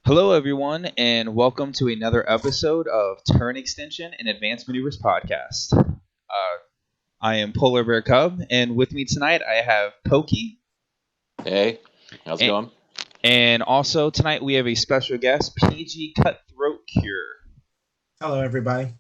Hello, everyone, and welcome to another episode of Turn Extension and Advanced Maneuvers Podcast. I am Polar Bear Cub, and with me tonight I have Pokey, Hey, how's it and, going? and also tonight we have a special guest, PG Cutthroat Cure. Hello, everybody.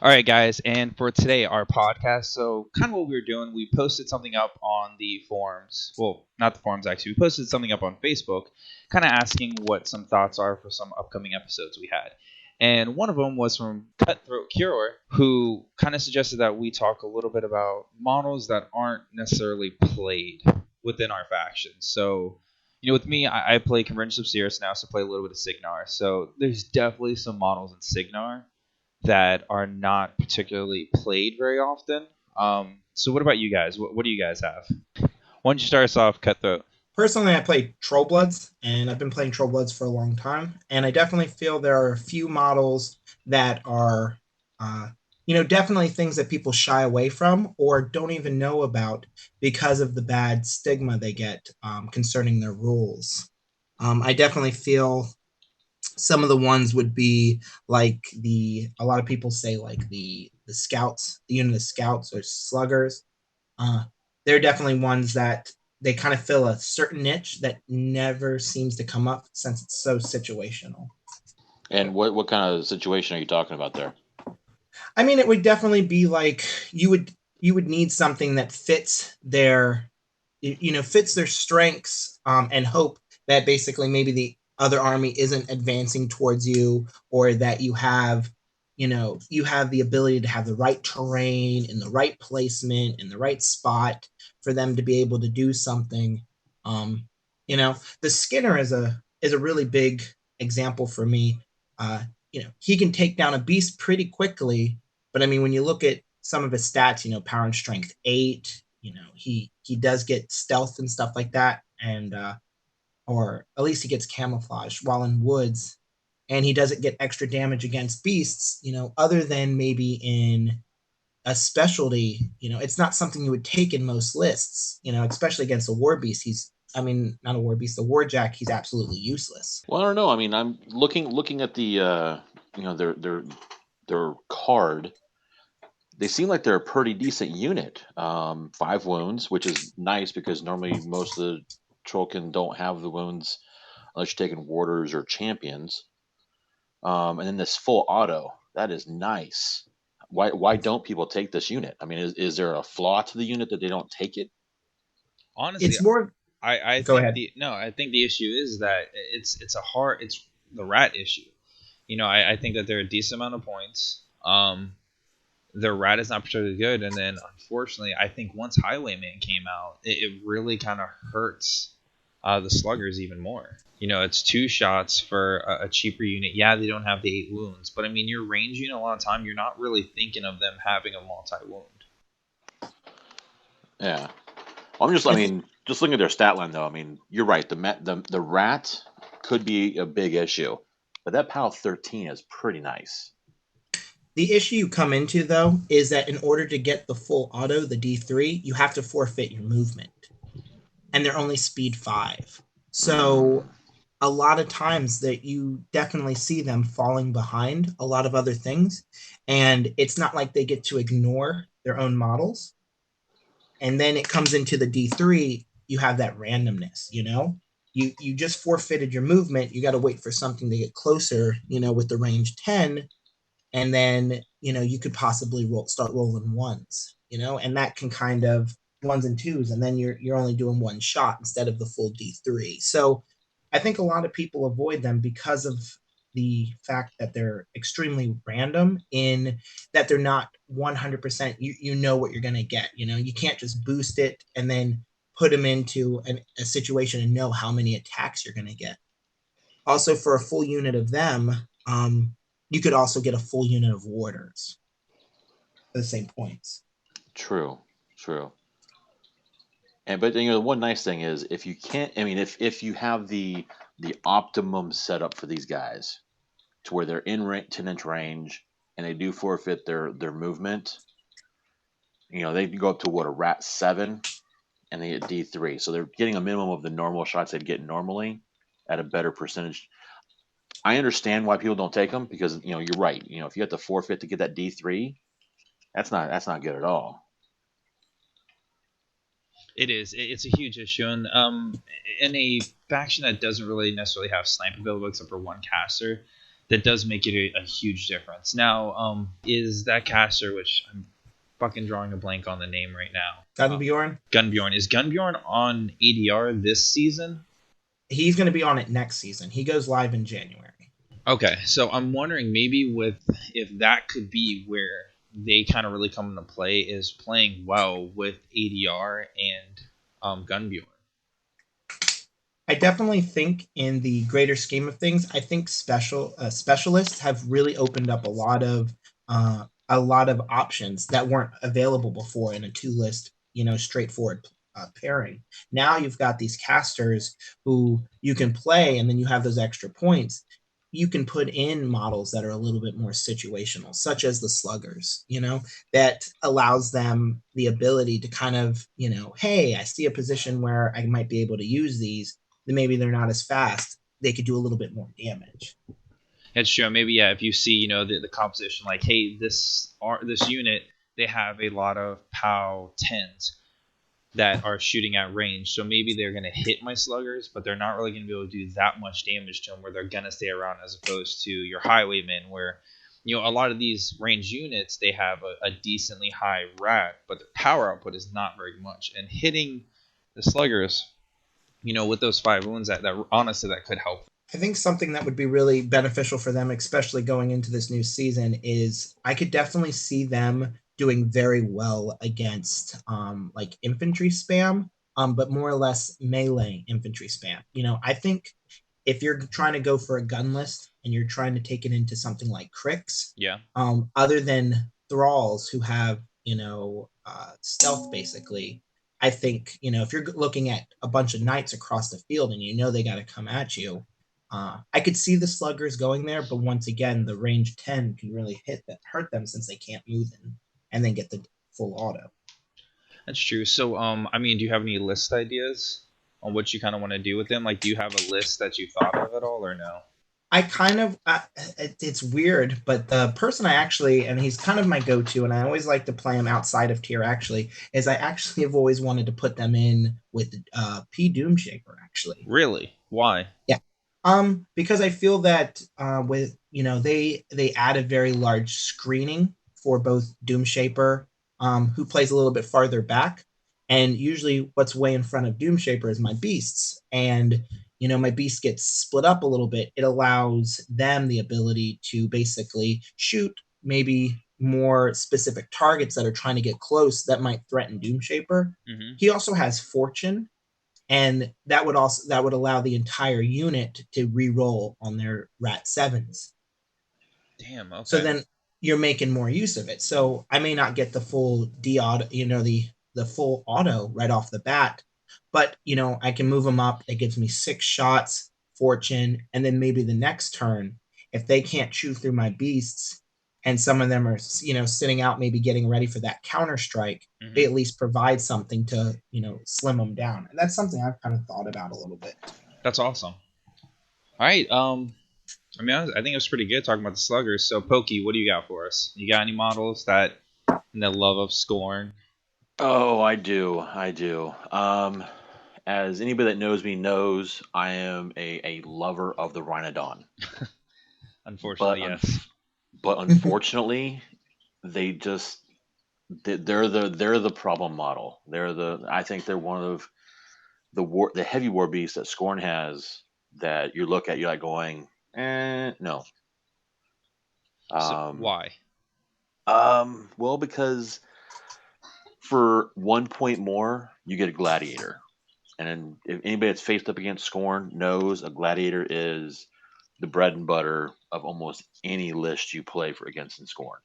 All right, guys, and for today, our podcast. So, kind of what we were doing, we posted something up on the forums. Well, not the forums, actually. We posted something up on Facebook, kind of asking what some thoughts are for some upcoming episodes we had. And one of them was from Cutthroat Cure, who kind of suggested that we talk a little bit about models that aren't necessarily played within our faction. So, with me, I play Convergence of Cirrus, and I also play a little bit of Signar. So, there's definitely some models in Signar that are not particularly played very often. So what about you guys? What do you guys have? Why don't you start us off, Cutthroat? Personally, I play Trollbloods, and I've been playing Trollbloods for a long time. And I definitely feel there are a few models that are, definitely things that people shy away from or don't even know about because of the bad stigma they get concerning their rules. I definitely feel some of the ones would be like a lot of people say like the scouts, the unit of scouts or sluggers. They're definitely ones that they kind of fill a certain niche that never seems to come up since it's so situational. And what kind of situation are you talking about there? I mean, it would definitely be like you would need something that fits their fits their strengths, and hope that basically maybe the other army isn't advancing towards you, or that you have the ability to have the right terrain in the right placement in the right spot for them to be able to do something. um the Skinner is a really big example for me. He can take down a beast pretty quickly, but I mean, when you look at some of his stats, power and strength 8, he does get stealth and stuff like that, and or at least he gets camouflage while in woods, and he doesn't get extra damage against beasts, other than maybe in a specialty. It's not something you would take in most lists, especially against a war beast. I mean, not a war beast, a warjack, he's absolutely useless. Well, I don't know. I mean, I'm looking at the their card. They seem like they're a pretty decent unit. 5 wounds, which is nice because normally most of the Trollkin don't have the wounds unless you're taking warders or champions. And then this full auto, that is nice. Why don't people take this unit? I mean, is there a flaw to the unit that they don't take it? Honestly, It's more. I Go think ahead. the issue is that it's the rat issue. I think that they're a decent amount of points. Their rat is not particularly good, and then unfortunately, I think once Highwayman came out, it really kind of hurts the sluggers even more. It's 2 shots for a cheaper unit. Yeah, they don't have the 8 wounds, but I mean, your range unit a lot of time, you're not really thinking of them having a multi-wound. Yeah. I mean, just looking at their stat line, though. I mean, you're right. The rat could be a big issue, but that PAL 13 is pretty nice. The issue you come into, though, is that in order to get the full auto, the D3, you have to forfeit your movement, and they're only speed 5. So a lot of times that you definitely see them falling behind a lot of other things, and it's not like they get to ignore their own models. And then it comes into the D3, you have that randomness. You just forfeited your movement, you got to wait for something to get closer, with the range 10, and then you could possibly start rolling ones, and that can kind of ones and twos, and then you're only doing 1 shot instead of the full D3. So I think a lot of people avoid them because of the fact that they're extremely random, in that they're not 100%. You know what you're going to get. You can't just boost it and then put them into a situation and know how many attacks you're going to get. Also, for a full unit of them, you could also get a full unit of warders for the same points. True. But the one nice thing is if you can't. I mean, if you have the optimum setup for these guys, to where they're in 10-inch range and they do forfeit their movement. They can go up to a rat 7, and they get D3, so they're getting a minimum of the normal shots they'd get normally at a better percentage. I understand why people don't take them because you're right. If you have to forfeit to get that D3, that's not good at all. It is. It's a huge issue, and in a faction that doesn't really necessarily have sniper available except for one caster, that does make it a huge difference. Now, is that caster, which I'm fucking drawing a blank on the name right now, Gunbjorn. Gunbjorn. Is Gunbjorn on ADR this season? He's going to be on it next season. He goes live in January. Okay, so I'm wondering maybe if that could be where they kind of really come into play is playing well with ADR and Gunbjorn. I definitely think in the greater scheme of things, I think specialists have really opened up a lot of options that weren't available before in a 2-list, straightforward pairing. Now you've got these casters who you can play, and then you have those extra points. You can put in models that are a little bit more situational, such as the sluggers, that allows them the ability to kind of, hey, I see a position where I might be able to use these. Then maybe they're not as fast. They could do a little bit more damage. It's true. Maybe if you see the composition, like, hey, this unit, they have a lot of POW 10s that are shooting at range, so maybe they're going to hit my sluggers, but they're not really going to be able to do that much damage to them, where they're going to stay around, as opposed to your highwaymen, where a lot of these range units, they have a decently high rat, but their power output is not very much, and hitting the sluggers, with those 5 wounds, that honestly that could help. I think something that would be really beneficial for them, especially going into this new season, is I could definitely see them doing very well against like infantry spam, but more or less melee infantry spam. I think if you're trying to go for a gun list and you're trying to take it into something like Crix, Yeah. Other than thralls who have stealth basically, I think if you're looking at a bunch of knights across the field and they got to come at you. I could see the sluggers going there, but once again, the range 10 can really hurt them since they can't move and then get the full auto. That's true. So, do you have any list ideas on what you kind of want to do with them? Like, do you have a list that you thought of at all, or no? I kind of, it's weird, but the person and he's kind of my go-to, and I always like to play him outside of tier actually, is I actually have always wanted to put them in with P Doomshaper actually. Really? Why? Yeah. Because I feel that with they add a very large screening for both Doomshaper, who plays a little bit farther back, and usually what's way in front of Doomshaper is my beasts, and my beast gets split up a little bit. It allows them the ability to basically shoot maybe more specific targets that are trying to get close that might threaten Doomshaper. Mm-hmm. He also has Fortune. And that would allow the entire unit to re-roll on their Rat 7s. Damn. Okay. So then you're making more use of it. So I may not get the full D-auto, the full auto right off the bat, but I can move them up. It gives me 6 shots, Fortune, and then maybe the next turn, if they can't chew through my beasts, and some of them are sitting out, maybe getting ready for that counter strike, mm-hmm. They at least provide something to slim them down, and that's something I've kind of thought about a little bit. That's awesome. All right, I think it was pretty good talking about the sluggers. So Pokey, what do you got for us? You got any models that in the love of Scorn? Oh, I do. As anybody that knows me knows, I am a lover of the Rhinodon. Unfortunately, yes. But unfortunately, they're the problem model. I think they're one of the heavy war beasts that Scorn has that you look at, you're like going, no. So why? Well, because for 1 point more, you get a gladiator. And if anybody that's faced up against Scorn knows, a gladiator is the bread and butter of almost any list you play for against in Scorn.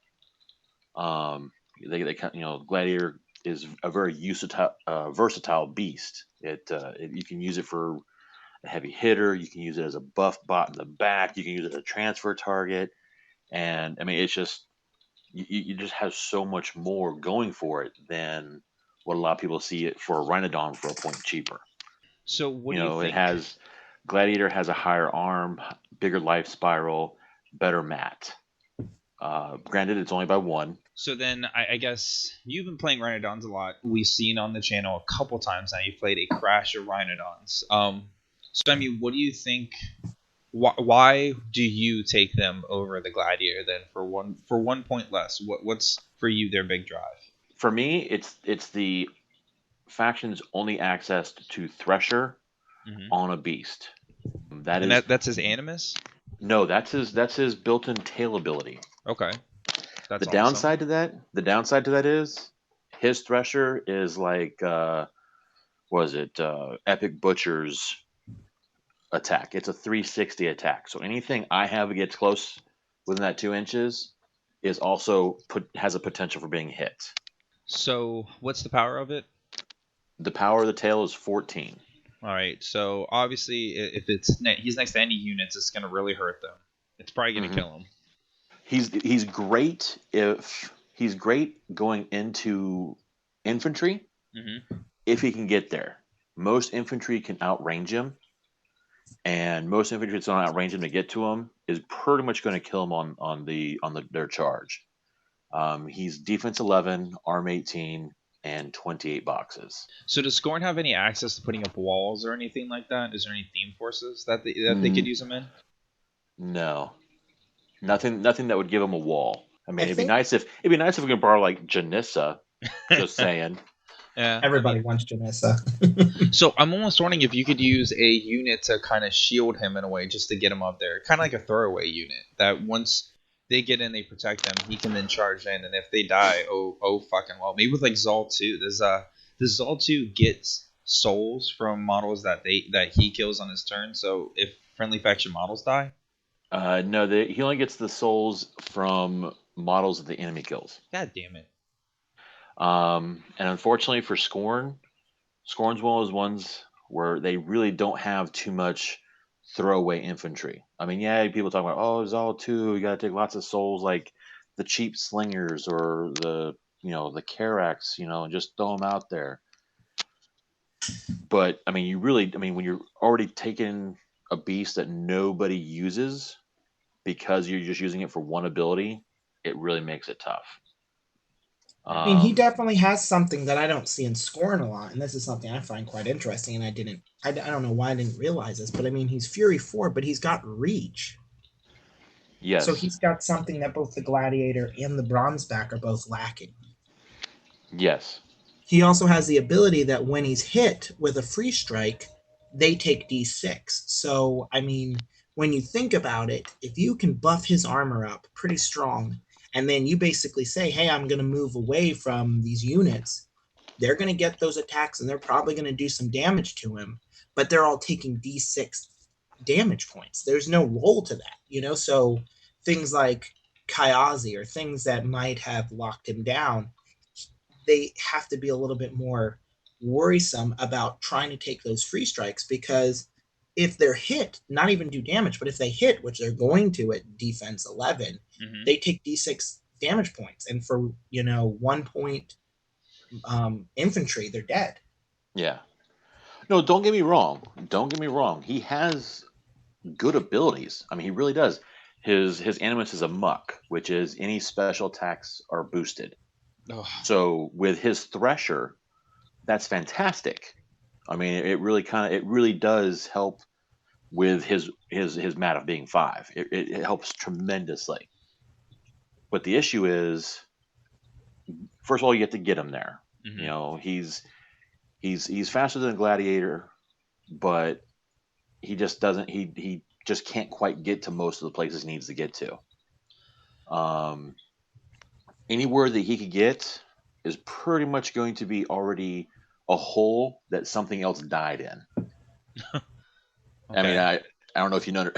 Gladiator is a very versatile beast. You can use it for a heavy hitter. You can use it as a buff bot in the back. You can use it as a transfer target. And it's just you just have so much more going for it than what a lot of people see it for a Rhinodon for a point cheaper. So what do you think? Gladiator has a higher arm, bigger life spiral, better mat. Granted, it's only by 1. So then I guess you've been playing Rhinodons a lot. We've seen on the channel a couple times now you've played a Crash of Rhinodons. So I mean, what do you think? Why do you take them over the Gladiator then for 1 point less? What's for you their big drive? For me, it's the faction's only access to Thresher on a beast. That's his Animus? No, that's his built-in tail ability. Okay. That's the downside to that is his Thresher is like Epic Butcher's attack. It's a 360 attack. So anything I have that gets close within that 2 inches is also has a potential for being hit. So what's the power of it? The power of the tail is 14. All right. So obviously, if he's next to any units, it's going to really hurt them. It's probably going to kill him. He's great he's great going into infantry if he can get there. Most infantry can outrange him, and most infantry that's going to outrange him to get to him is pretty much going to kill him on their charge. He's defense 11, arm 18, and 28 boxes. So does Scorn have any access to putting up walls or anything like that? Is there any theme forces that they could use him in? No, nothing that would give him a wall. I mean, it'd be nice if we could borrow like Janissa. Just saying. Yeah, everybody wants Janissa. So I'm almost wondering if you could use a unit to kind of shield him in a way, just to get him up there, kind of like a throwaway unit that once they get in, they protect them. He can then charge in, and if they die, oh fucking well. Maybe with like Zal 2. Does Zal 2 get souls from models that he kills on his turn? So if friendly faction models die, no, he only gets the souls from models that the enemy kills. God damn it. And unfortunately for Scorn's one of those ones where they really don't have too much throwaway infantry. I mean, yeah, people talk about, oh, Zal 2, you got to take lots of souls like the cheap slingers or the Karax, and just throw them out there. But I mean, when you're already taking a beast that nobody uses because you're just using it for one ability, it really makes it tough. I mean, he definitely has something that I don't see in Scorn a lot, and this is something I find quite interesting, and I don't know why I didn't realize this, but I mean, he's Fury 4, but he's got Reach. Yes. So he's got something that both the Gladiator and the Bronzeback are both lacking. Yes. He also has the ability that when he's hit with a free strike, they take D6. So, I mean, when you think about it, if you can buff his armor up pretty strong, and then you basically say, hey, I'm going to move away from these units, they're going to get those attacks, and they're probably going to do some damage to him, but they're all taking D6 damage points. There's no roll to that, So things like Kayazi or things that might have locked him down, they have to be a little bit more worrisome about trying to take those free strikes, because if they're hit, not even do damage, but if they hit, which they're going to at defense 11, they take D6 damage points. And for, 1 point infantry, they're dead. Yeah. No, don't get me wrong. He has good abilities. I mean, he really does. His Animus is a muck, which is any special attacks are boosted. Oh. So with his Thresher, that's fantastic. I mean, it really does help with his mat of being 5. It helps tremendously. But the issue is, first of all, you have to get him there. He's faster than a Gladiator, but he just doesn't. He just can't quite get to most of the places he needs to get to. Anywhere that he could get is pretty much going to be already a hole that something else died in. Okay. I mean, I don't know if you know.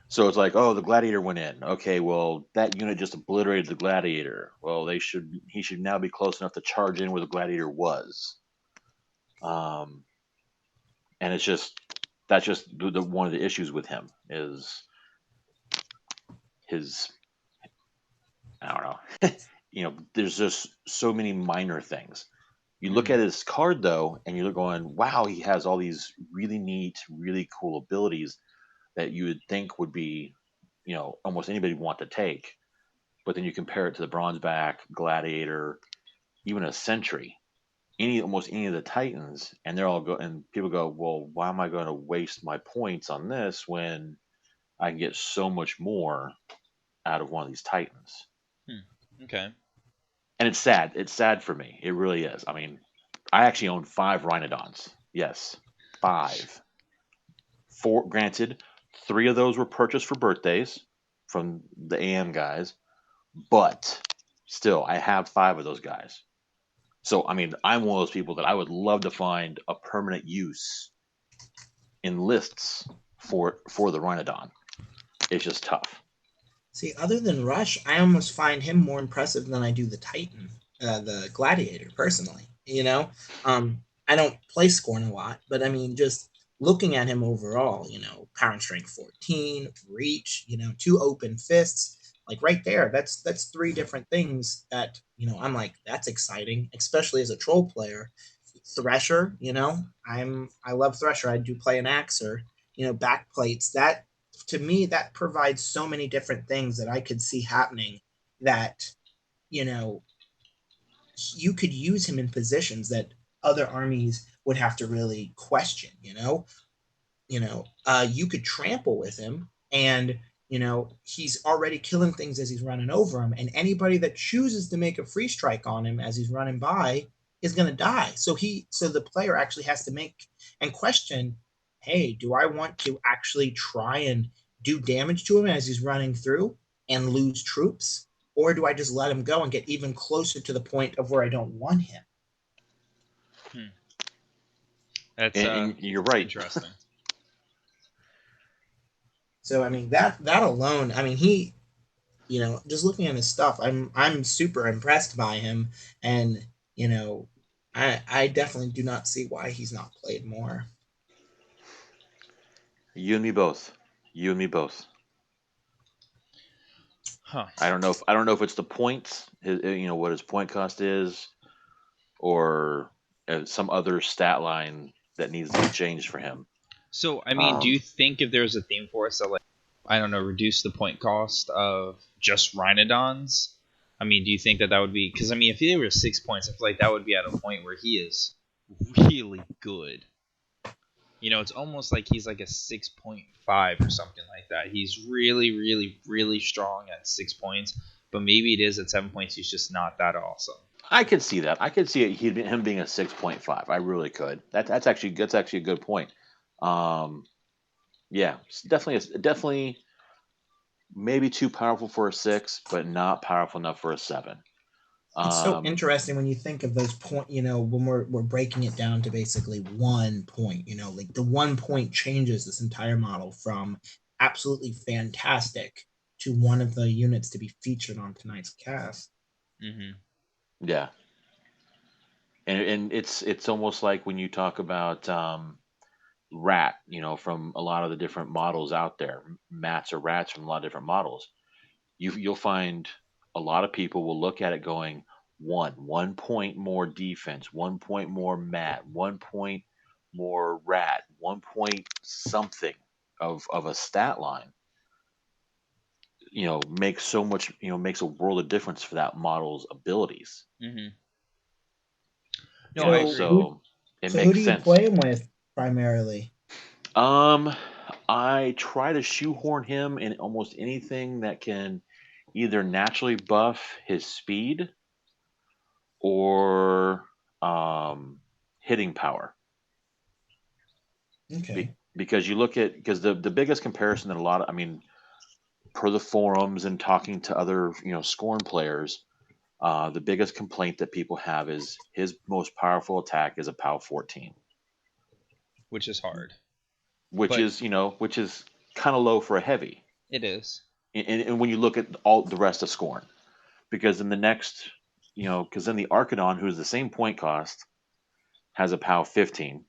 So it's like, oh, the Gladiator went in. Okay, well, that unit just obliterated the Gladiator. Well, he should now be close enough to charge in where the Gladiator was. And that's just one of the issues with him is his. I don't know. There's just so many minor things. You look at his card, though, and you're going, wow, he has all these really neat, really cool abilities that you would think would be, almost anybody would want to take. But then you compare it to the Bronzeback, Gladiator, even a Sentry, almost any of the Titans, and people go, well, why am I going to waste my points on this when I can get so much more out of one of these Titans? Okay. And it's sad. It's sad for me. It really is. I mean, I actually own 5 Rhinodons. Yes, 5. 4, granted, 3 of those were purchased for birthdays from the AM guys, but still, I have 5 of those guys. So, I mean, I'm one of those people that I would love to find a permanent use in lists for the Rhinodon. It's just tough. See, other than Rush, I almost find him more impressive than I do the Titan, the Gladiator, personally. I don't play Scorn a lot, but I mean, just looking at him overall, power and strength 14, reach, 2 open fists, like right there, that's 3 different things that, I'm like, that's exciting, especially as a troll player. Thresher, I love Thresher. I do play an Axer, back plates. That, to me, that provides so many different things that I could see happening that, you know, you could use him in positions that other armies would have to really question, you could trample with him, and he's already killing things as he's running over him, and anybody that chooses to make a free strike on him as he's running by is going to die. So the player actually has to make and question, hey, do I want to actually try and do damage to him as he's running through and lose troops, or do I just let him go and get even closer to the point of where I don't want him? That's and you're right. Interesting. So I mean, that alone, I mean, he, just looking at his stuff, I'm super impressed by him, and I definitely do not see why he's not played more. You and me both. You and me both. Huh. I don't know if it's the points, what his point cost is, or some other stat line that needs to be changed for him. So, I mean, do you think if there's a theme for us that, like, I don't know, reduce the point cost of just Rhinodons? I mean, do you think that would be... Because, I mean, if he were 6 points, I feel like that would be at a point where he is really good. It's almost like he's like a 6.5 or something like that. He's really, really, really strong at 6 points, but maybe it is at 7 points he's just not that awesome. I could see that. I could see him being a 6.5. I really could. That's actually a good point. Yeah, definitely maybe too powerful for a 6, but not powerful enough for a 7. It's so interesting when you think of those point, when we're breaking it down to basically 1 point, like the 1 point changes this entire model from absolutely fantastic to one of the units to be featured on tonight's cast. Mm-hmm. Yeah. And it's almost like when you talk about rat, from a lot of the different models out there, mats or rats from a lot of different models, you'll find a lot of people will look at it going, 1 point more defense, 1 point more mat, 1 point more rat, 1 point something of a stat line, makes so much, makes a world of difference for that model's abilities. Mm-hmm. No, I agree. So it makes sense. Who do you play him with primarily? I try to shoehorn him in almost anything that can either naturally buff his speed or hitting power. Okay. Because the biggest comparison that per the forums and talking to other Scorn players, the biggest complaint that people have is his most powerful attack is a POW 14, which is hard. Which is kind of low for a heavy. It is. And when you look at all the rest of Scorn, because in the next, because then the Archidon, who's the same point cost, has a POW 15.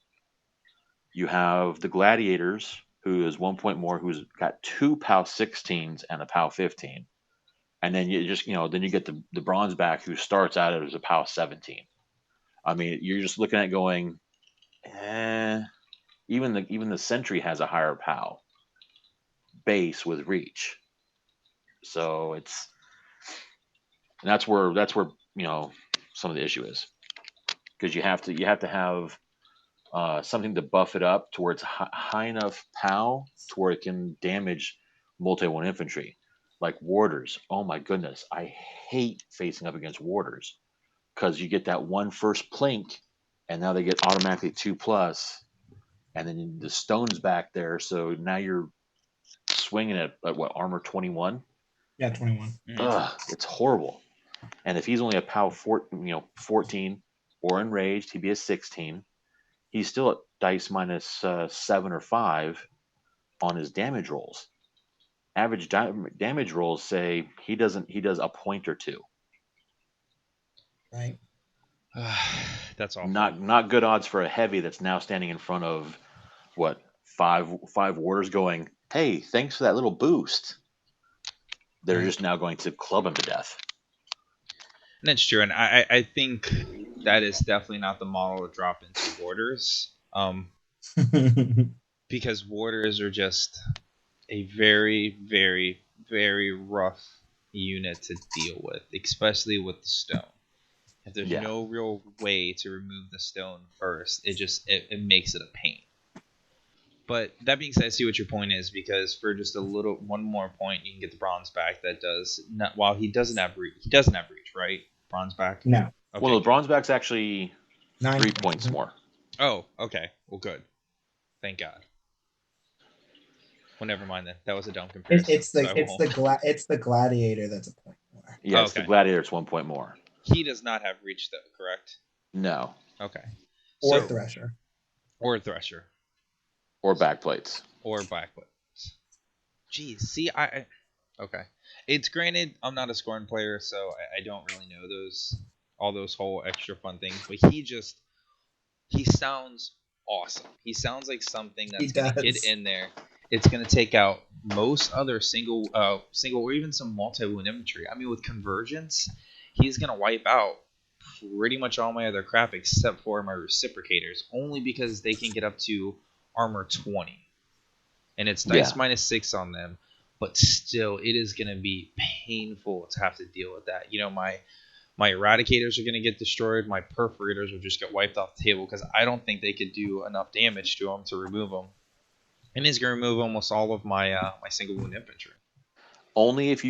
You have the Gladiators, who is 1 point more, who's got 2 POW 16s and a POW 15. And then you just, then you get the Bronzeback, who starts out as a POW 17. I mean, you're just looking at going, even the Sentry has a higher POW. base with reach. So and that's where some of the issue is, because you have to have something to buff it up to where it's high enough POW to where it can damage multi-one infantry, like warders. Oh my goodness, I hate facing up against warders because you get that one first plink, and now they get automatically 2+, and then the stone's back there, so now you're swinging at what, armor 21? Yeah, 21. Ugh, it's horrible. And if he's only a POW 14 or enraged, he'd be a 16. He's still at dice minus 7 or 5 on his damage rolls. Average damage rolls say he does a point or 2. Right. That's awful. Not good odds for a heavy that's now standing in front of what, five warders going, hey, thanks for that little boost. They're just now going to club him to death. And that's true, and I think that is definitely not the model to drop into warders, because warders are just a very, very, very rough unit to deal with, especially with the stone. If there's no real way to remove the stone first, it makes it a pain. But that being said, I see what your point is, because for just one more point, you can get the bronze back. That does not. While he doesn't have reach, right? Bronze back. No. Okay. Well, the bronze back's actually 9 3 points more. Oh, okay. Well, good. Thank God. Well, never mind then. That was a dumb comparison. It's the gladiator that's a point more. Yeah, it's the gladiator. It's 1 point more. He does not have reach, though, correct? No. Okay. Or Thresher. Or Thresher. Or backplates. Or backplates. Jeez, see, okay. It's granted, I'm not a Scorn player, so I don't really know all those whole extra fun things. But he sounds awesome. He sounds like something that's going to get in there. It's going to take out most other single or even some multi-wound infantry. I mean, with Convergence, he's going to wipe out pretty much all my other crap except for my Reciprocators, only because they can get up to armor 20. And it's dice minus 6 on them, but still, it is going to be painful to have to deal with that. You know, my Eradicators are going to get destroyed. My Perforators will just get wiped off the table because I don't think they could do enough damage to them to remove them. And he's going to remove almost all of my my single wound infantry. Only if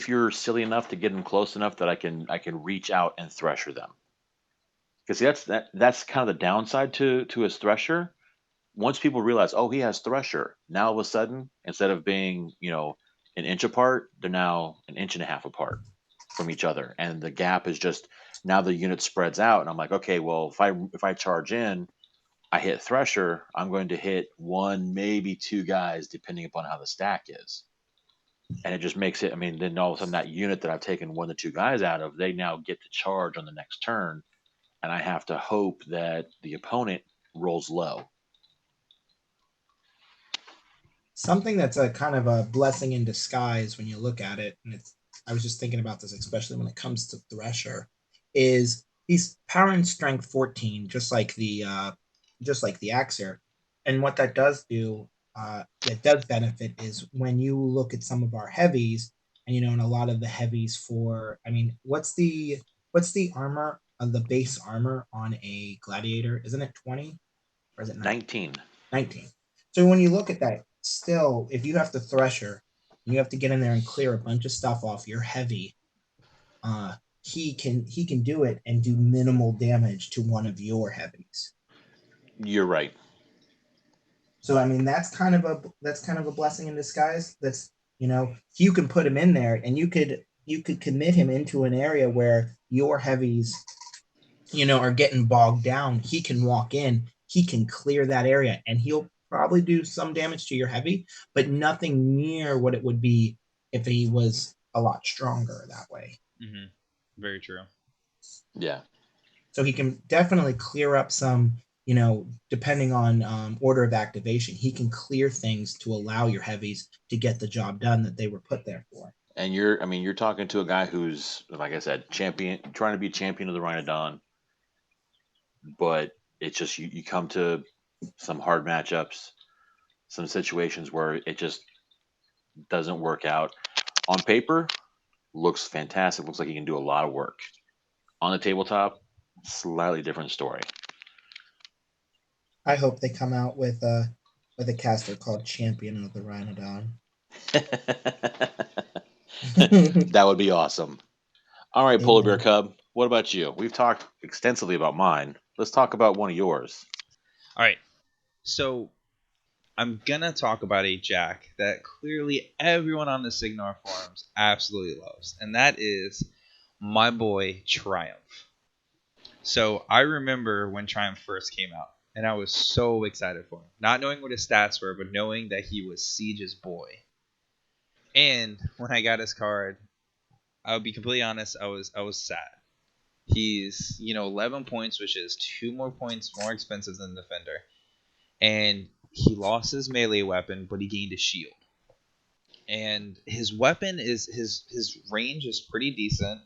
you're silly enough to get them close enough that I can reach out and Thresher them. Because that's kind of the downside to his Thresher. Once people realize, oh, he has Thresher, now all of a sudden, instead of being, an inch apart, they're now an inch and a half apart from each other. And the gap is just, now the unit spreads out. And I'm like, okay, well, if I charge in, I hit Thresher, I'm going to hit 1, maybe 2 guys, depending upon how the stack is. And it just makes it, then all of a sudden that unit that I've taken 1 to 2 guys out of, they now get to charge on the next turn. And I have to hope that the opponent rolls low. Something that's a kind of a blessing in disguise when you look at it, and I was just thinking about this, especially when it comes to Thresher, is he's power and strength 14, just like the Axer. And what that does do, that does benefit, is when you look at some of our heavies, and and a lot of the heavies what's the armor of the base armor on a gladiator? Isn't it 20? Or is it 19? 19. So when you look at that, still, if you have to Thresher, and you have to get in there and clear a bunch of stuff off your heavy, he can do it and do minimal damage to one of your heavies. You're right. So that's kind of a blessing in disguise. That's you can put him in there, and you could commit him into an area where your heavies are getting bogged down. He can walk in, he can clear that area, and he'll probably do some damage to your heavy, but nothing near what it would be if he was a lot stronger that way. Mm-hmm. Very true. Yeah. So he can definitely clear up some, depending on order of activation, he can clear things to allow your heavies to get the job done that they were put there for. And you're talking to a guy who's, like I said, trying to be champion of the Rhinodon, but it's just you come to some hard matchups, some situations where doesn't work out. On paper, looks fantastic. Looks like he can do a lot of work. On the tabletop, slightly different story. I hope they come out with a caster called Champion of the Rhinodon. That would be awesome. All right, Polar Bear Cub, what about you? We've talked extensively about mine. Let's talk about one of yours. All right. So I'm going to talk about a Jack that clearly everyone on the Signar forums absolutely loves, and that is my boy Triumph. So I remember when Triumph first came out, and I was so excited for him. Not knowing what his stats were, but knowing that he was Siege's boy. And when I got his card, I'll be completely honest, I was sad. He's, 11 points, which is 2 more points more expensive than the Defender. And he lost his melee weapon, but he gained a shield. And his weapon is his range is pretty decent.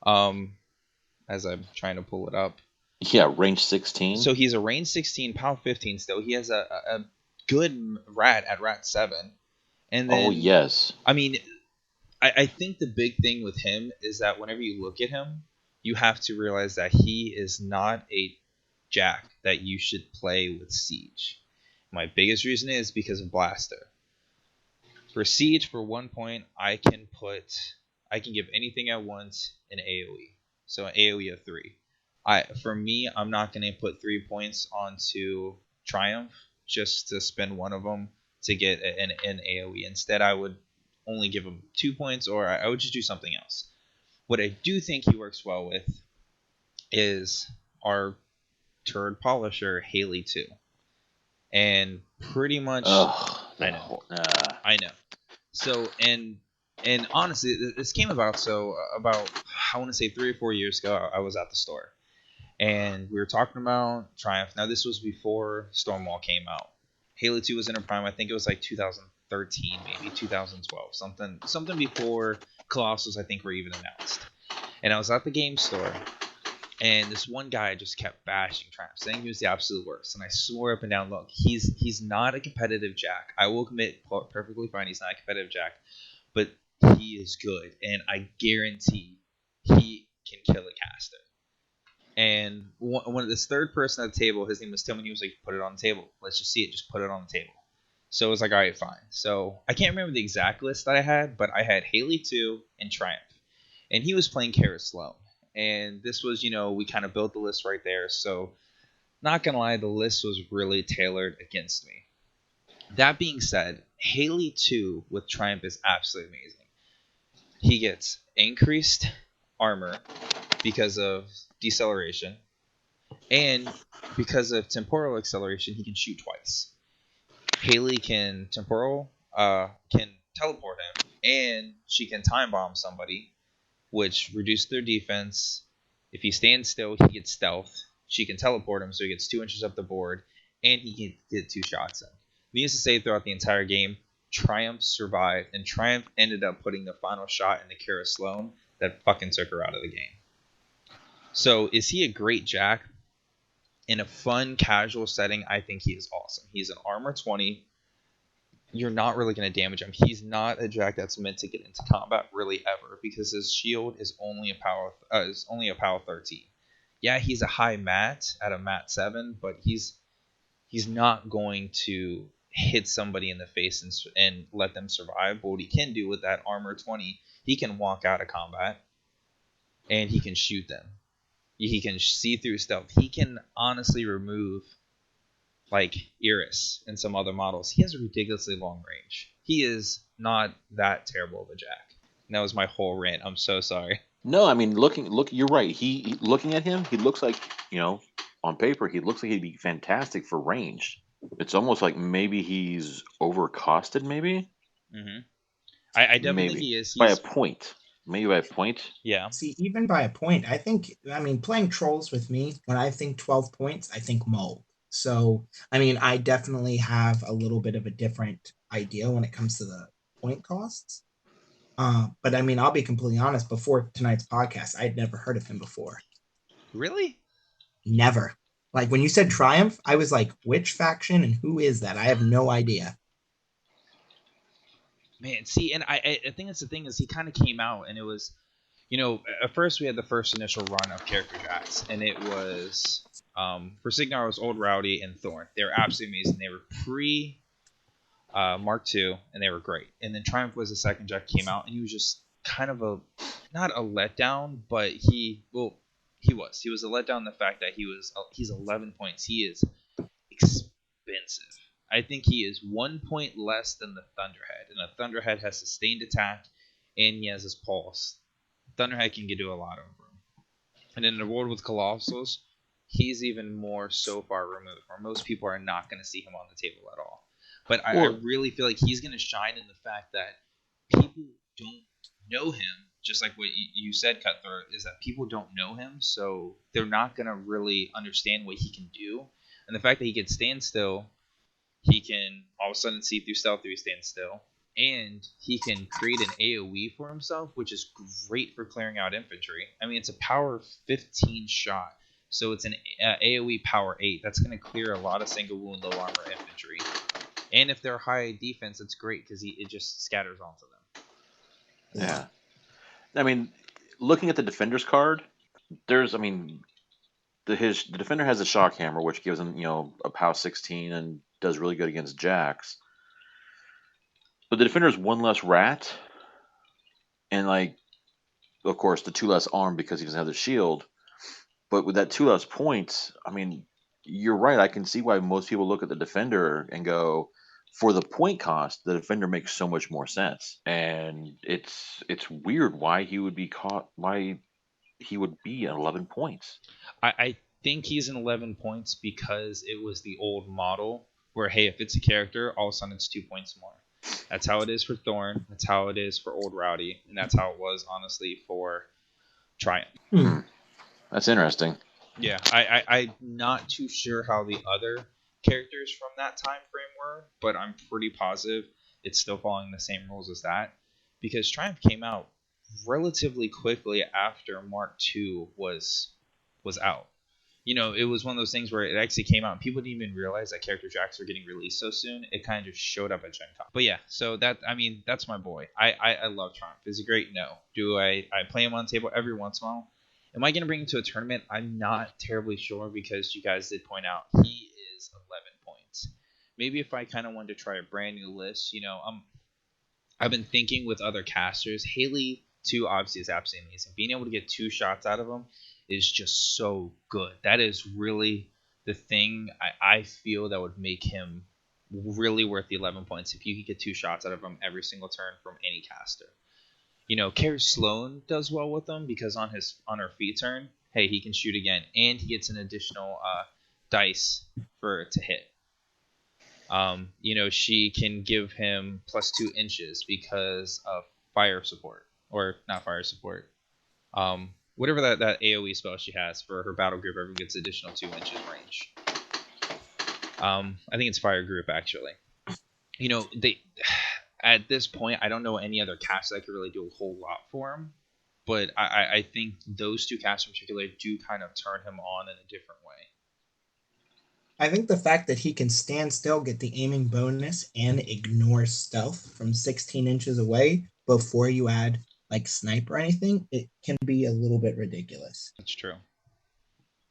As I'm trying to pull it up. Yeah, range 16. So he's a range 16, power 15 still. He has a good rat at rat 7. And then, oh, yes. I mean, I think the big thing with him is that whenever you look at him, you have to realize that he is not a Jack that you should play with Siege. My biggest reason is because of Blaster. For Siege, for 1 point, I can give anything I want in AoE. So an AoE of 3. For me, I'm not going to put 3 points onto Triumph just to spend one of them to get an AoE. Instead, I would only give him 2 points, or I would just do something else. What I do think he works well with is our turd polisher, Haley 2. And pretty much... I know. So, and honestly, this came about, I want to say 3 or 4 years ago, I was at the store. And we were talking about Triumph. Now, this was before Stormwall came out. Halo 2 was in her prime. I think it was like 2013, maybe 2012. Something before Colossus, I think, were even announced. And I was at the game store, and this one guy just kept bashing Triumph, saying he was the absolute worst. And I swore up and down, look, he's not a competitive Jack. I will admit perfectly fine, he's not a competitive Jack. But he is good, and I guarantee he can kill a caster. And when this third person at the table, his name was Tim, and he was like, put it on the table. Let's just see it. Just put it on the table. So it was like, all right, fine. So I can't remember the exact list that I had, but I had Haley 2 and Triumph. And he was playing Kara Sloan. And this was, we kind of built the list right there. So not going to lie, the list was really tailored against me. That being said, Haley 2 with Triumph is absolutely amazing. He gets increased armor because of deceleration, and because of temporal acceleration, he can shoot twice. Haley can can teleport him, and she can time bomb somebody, which reduces their defense. If he stands still, he gets stealth. She can teleport him, so he gets 2 inches up the board, and he can get 2 shots in. Needless to say, throughout the entire game, Triumph survived, and Triumph ended up putting the final shot into Kara Sloan that fucking took her out of the game. So, is he a great Jack? In a fun, casual setting, I think he is awesome. He's an armor 20. You're not really going to damage him. He's not a Jack that's meant to get into combat really ever, because his shield is only a power 13. Yeah, he's a high mat at a mat 7, but he's not going to hit somebody in the face and let them survive. But what he can do with that armor 20, he can walk out of combat and he can shoot them. He can see through stealth. He can honestly remove, like, Iris and some other models. He has a ridiculously long range. He is not that terrible of a Jack. And that was my whole rant. I'm so sorry. No, I mean, look. You're right. Looking at him, he looks like, on paper, he looks like he'd be fantastic for range. It's almost like maybe he's overcosted, maybe? Mm-hmm. I definitely think he is. By a point. Maybe by a point? Yeah. See, even by a point, playing Trolls with me, when I think 12 points, I think mold. So, I definitely have a little bit of a different idea when it comes to the point costs. But I'll be completely honest, before tonight's podcast, I had never heard of him before. Really? Never. Like, when you said Triumph, I was like, which faction and who is that? I have no idea. Man, see, and I think that's the thing is he kind of came out and it was, at first we had the first initial run of character jacks, and it was for Signar was Old Rowdy and Thorn. They were absolutely amazing. They were pre Mark II, and they were great. And then Triumph was the second jack came out, and he was just kind of not a letdown, but he was a letdown in the fact that he's 11 points. He is expensive. I think he is 1 point less than the Thunderhead, and a Thunderhead has sustained attack, and he has his pulse. Thunderhead can do a lot over him. And in a world with Colossals, he's even more so far removed, where most people are not going to see him on the table at all. But I really feel like he's going to shine in the fact that people don't know him, just like what you said, Cutthroat, is that people don't know him, so they're not going to really understand what he can do. And the fact that he can stand still, he can all of a sudden see through stealth through stand still, and he can create an AoE for himself, which is great for clearing out infantry. I mean, it's a power 15 shot, so it's an AoE power 8. That's going to clear a lot of single wound, low armor infantry. And if they're high defense, it's great because it just scatters onto them. Yeah. I mean, looking at the Defender's card, the Defender has a Shock Hammer, which gives him, a POW 16 and does really good against Jacks. But the Defender is 1 less rat, and, of course, the 2 less arm because he doesn't have the shield. But with that 2 less points, I mean, you're right. I can see why most people look at the Defender and go, for the point cost, the Defender makes so much more sense. And it's weird why he would be why he would be at 11 points. I think he's in 11 points because it was the old model where, hey, if it's a character, all of a sudden it's 2 points more. That's how it is for Thorn. That's how it is for Old Rowdy. And that's how it was, honestly, for Triumph. That's interesting. Yeah, I'm not too sure how the other characters from that time frame were, but I'm pretty positive it's still following the same rules as that, because Triumph came out relatively quickly after Mark II was out. It was one of those things where it actually came out and people didn't even realize that character jacks were getting released so soon. It kind of just showed up at Gen Con. But yeah, so that's my boy. I love Triumph. Is he great? No. Do I play him on the table every once in a while? Am I going to bring him to a tournament? I'm not terribly sure, because you guys did point out he is 11 points. Maybe if I kind of wanted to try a brand new list, I've been thinking with other casters. Haley 2 obviously is absolutely amazing. Being able to get 2 shots out of him is just so good. That is really the thing I feel that would make him really worth the 11 points, if you could get 2 shots out of him every single turn from any caster. Carrie Sloan does well with them because on her feet turn, hey, he can shoot again, and he gets an additional dice to hit. She can give him +2 inches because of fire support, or not fire support. Whatever that AoE spell she has for her battle group, everyone gets additional 2 inches range. I think it's fire group actually. At this point, I don't know any other cast that could really do a whole lot for him, but I think those 2 casts in particular do kind of turn him on in a different way. I think the fact that he can stand still, get the aiming bonus, and ignore stealth from 16 inches away before you add snipe or anything, it can be a little bit ridiculous. That's true.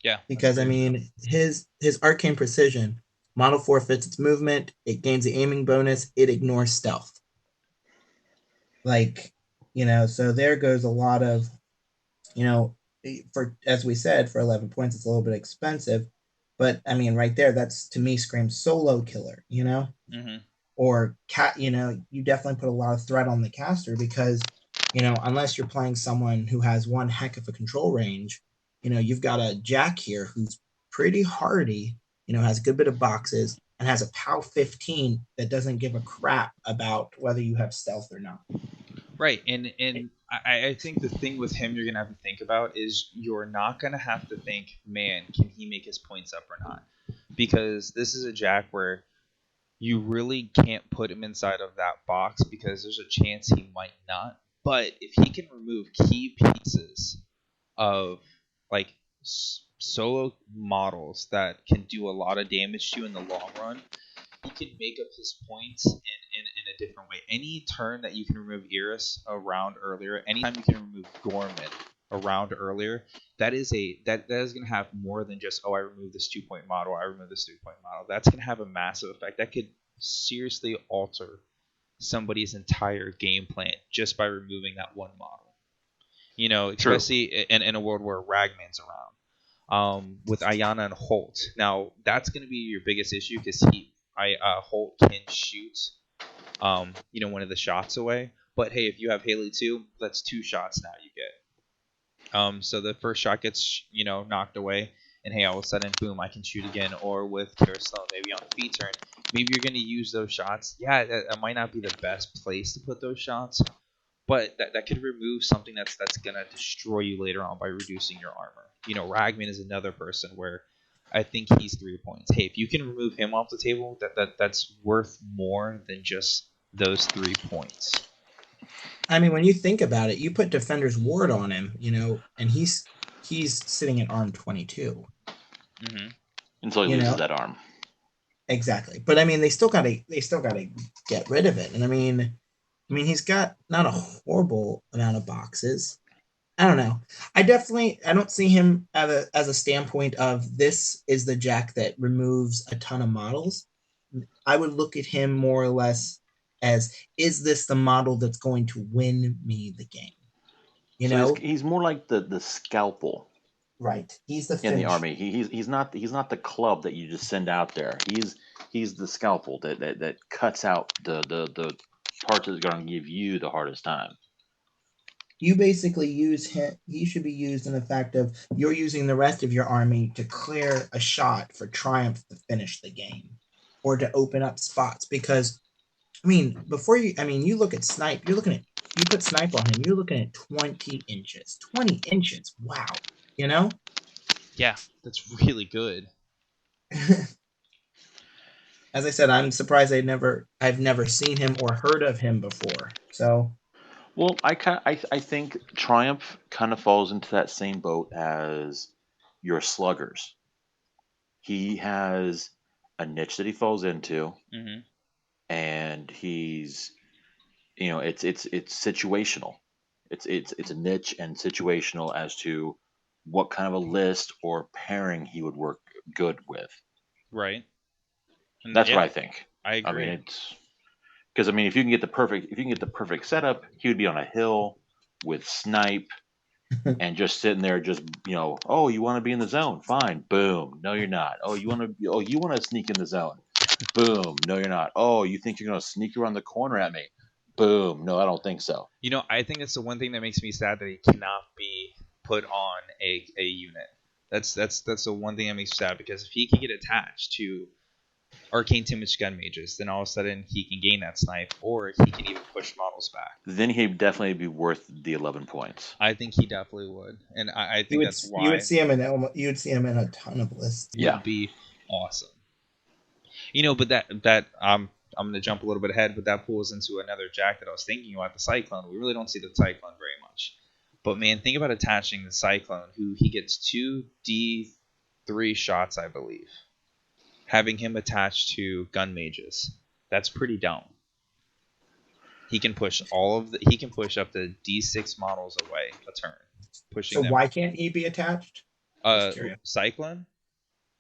Yeah. Because his arcane precision, model forfeits its movement, it gains the aiming bonus, it ignores stealth. So there goes a lot of, as we said, for 11 points, it's a little bit expensive. But right there, that's, to me, screams solo killer, Mm-hmm. Or you definitely put a lot of threat on the caster because, unless you're playing someone who has one heck of a control range, you've got a Jack here who's pretty hardy, has a good bit of boxes and has a POW 15 that doesn't give a crap about whether you have stealth or not. Right, and I think the thing with him you're going to have to think about is you're not going to have to think, man, can he make his points up or not? Because this is a Jack where you really can't put him inside of that box because there's a chance he might not. But if he can remove key pieces of solo models that can do a lot of damage to you in the long run, he can make up his points in a different way. Any turn that you can remove Iris a round earlier, anytime you can remove Gorman a round earlier, that is going to have more than just, oh, I removed this 2-point model, I removed this 3-point model. That's going to have a massive effect. That could seriously alter somebody's entire game plan just by removing that one model. You know, especially in a world where Ragman's around. With Ayana and Holt. Now, that's going to be your biggest issue because Holt can shoot, one of the shots away. But hey, if you have Haley too, that's 2 shots now you get. So the first shot gets, knocked away, and hey, all of a sudden, boom, I can shoot again. Or with Kara Sloan, maybe on the feed turn, maybe you're going to use those shots. Yeah, that might not be the best place to put those shots, but that could remove something that's going to destroy you later on by reducing your armor. Ragman is another person where I think he's 3 points. Hey, if you can remove him off the table, that's worth more than just those 3 points. I mean, when you think about it, you put Defender's Ward on him, and he's sitting at arm 22. Mm-hmm. Until he loses that arm. Exactly, but I mean, they still gotta get rid of it, and I mean, he's got not a horrible amount of boxes. I don't know. I don't see him as a standpoint of this is the Jack that removes a ton of models. I would look at him more or less as, is this the model that's going to win me the game? He's more like the scalpel. Right. He's the in the army. He's not the club that you just send out there. He's the scalpel that cuts out the parts that are going to give you the hardest time. You basically use him. He should be used in the fact of you're using the rest of your army to clear a shot for Triumph to finish the game, or to open up spots. Because, you look at Snipe. You put Snipe on him. You're looking at 20 inches. 20 inches. Wow. Yeah, that's really good. As I said, I'm surprised I've never seen him or heard of him before. So. Well, I think Triumph kind of falls into that same boat as your sluggers. He has a niche that he falls into, and he's, it's situational. It's a niche and situational as to what kind of a list or pairing he would work good with. Right. And that's what I think. I agree. It's. Because if you can get the perfect setup, he would be on a hill with Snipe and just sitting there, oh, you want to be in the zone? Fine, boom. No, you're not. Oh, you want to sneak in the zone? Boom. No, you're not. Oh, you think you're going to sneak around the corner at me? Boom. No, I don't think so. I think it's the one thing that makes me sad that he cannot be put on a unit. That's the one thing that makes me sad, because if he can get attached to Arcane Timage Gun Mages, then all of a sudden he can gain that Snipe, or he can even push models back. Then he'd definitely be worth the 11 points. I think he definitely would, and I think that's why you would see him in a ton of lists. Yeah, would be awesome. But that I'm going to jump a little bit ahead, but that pulls into another Jack that I was thinking about, the Cyclone. We really don't see the Cyclone very much, but man, think about attaching the Cyclone, who he gets 2 D3 shots, I believe. Having him attached to gun mages, that's pretty dumb. He can push he can push up to D6 models away a turn. So why can't he be attached? Cyclone?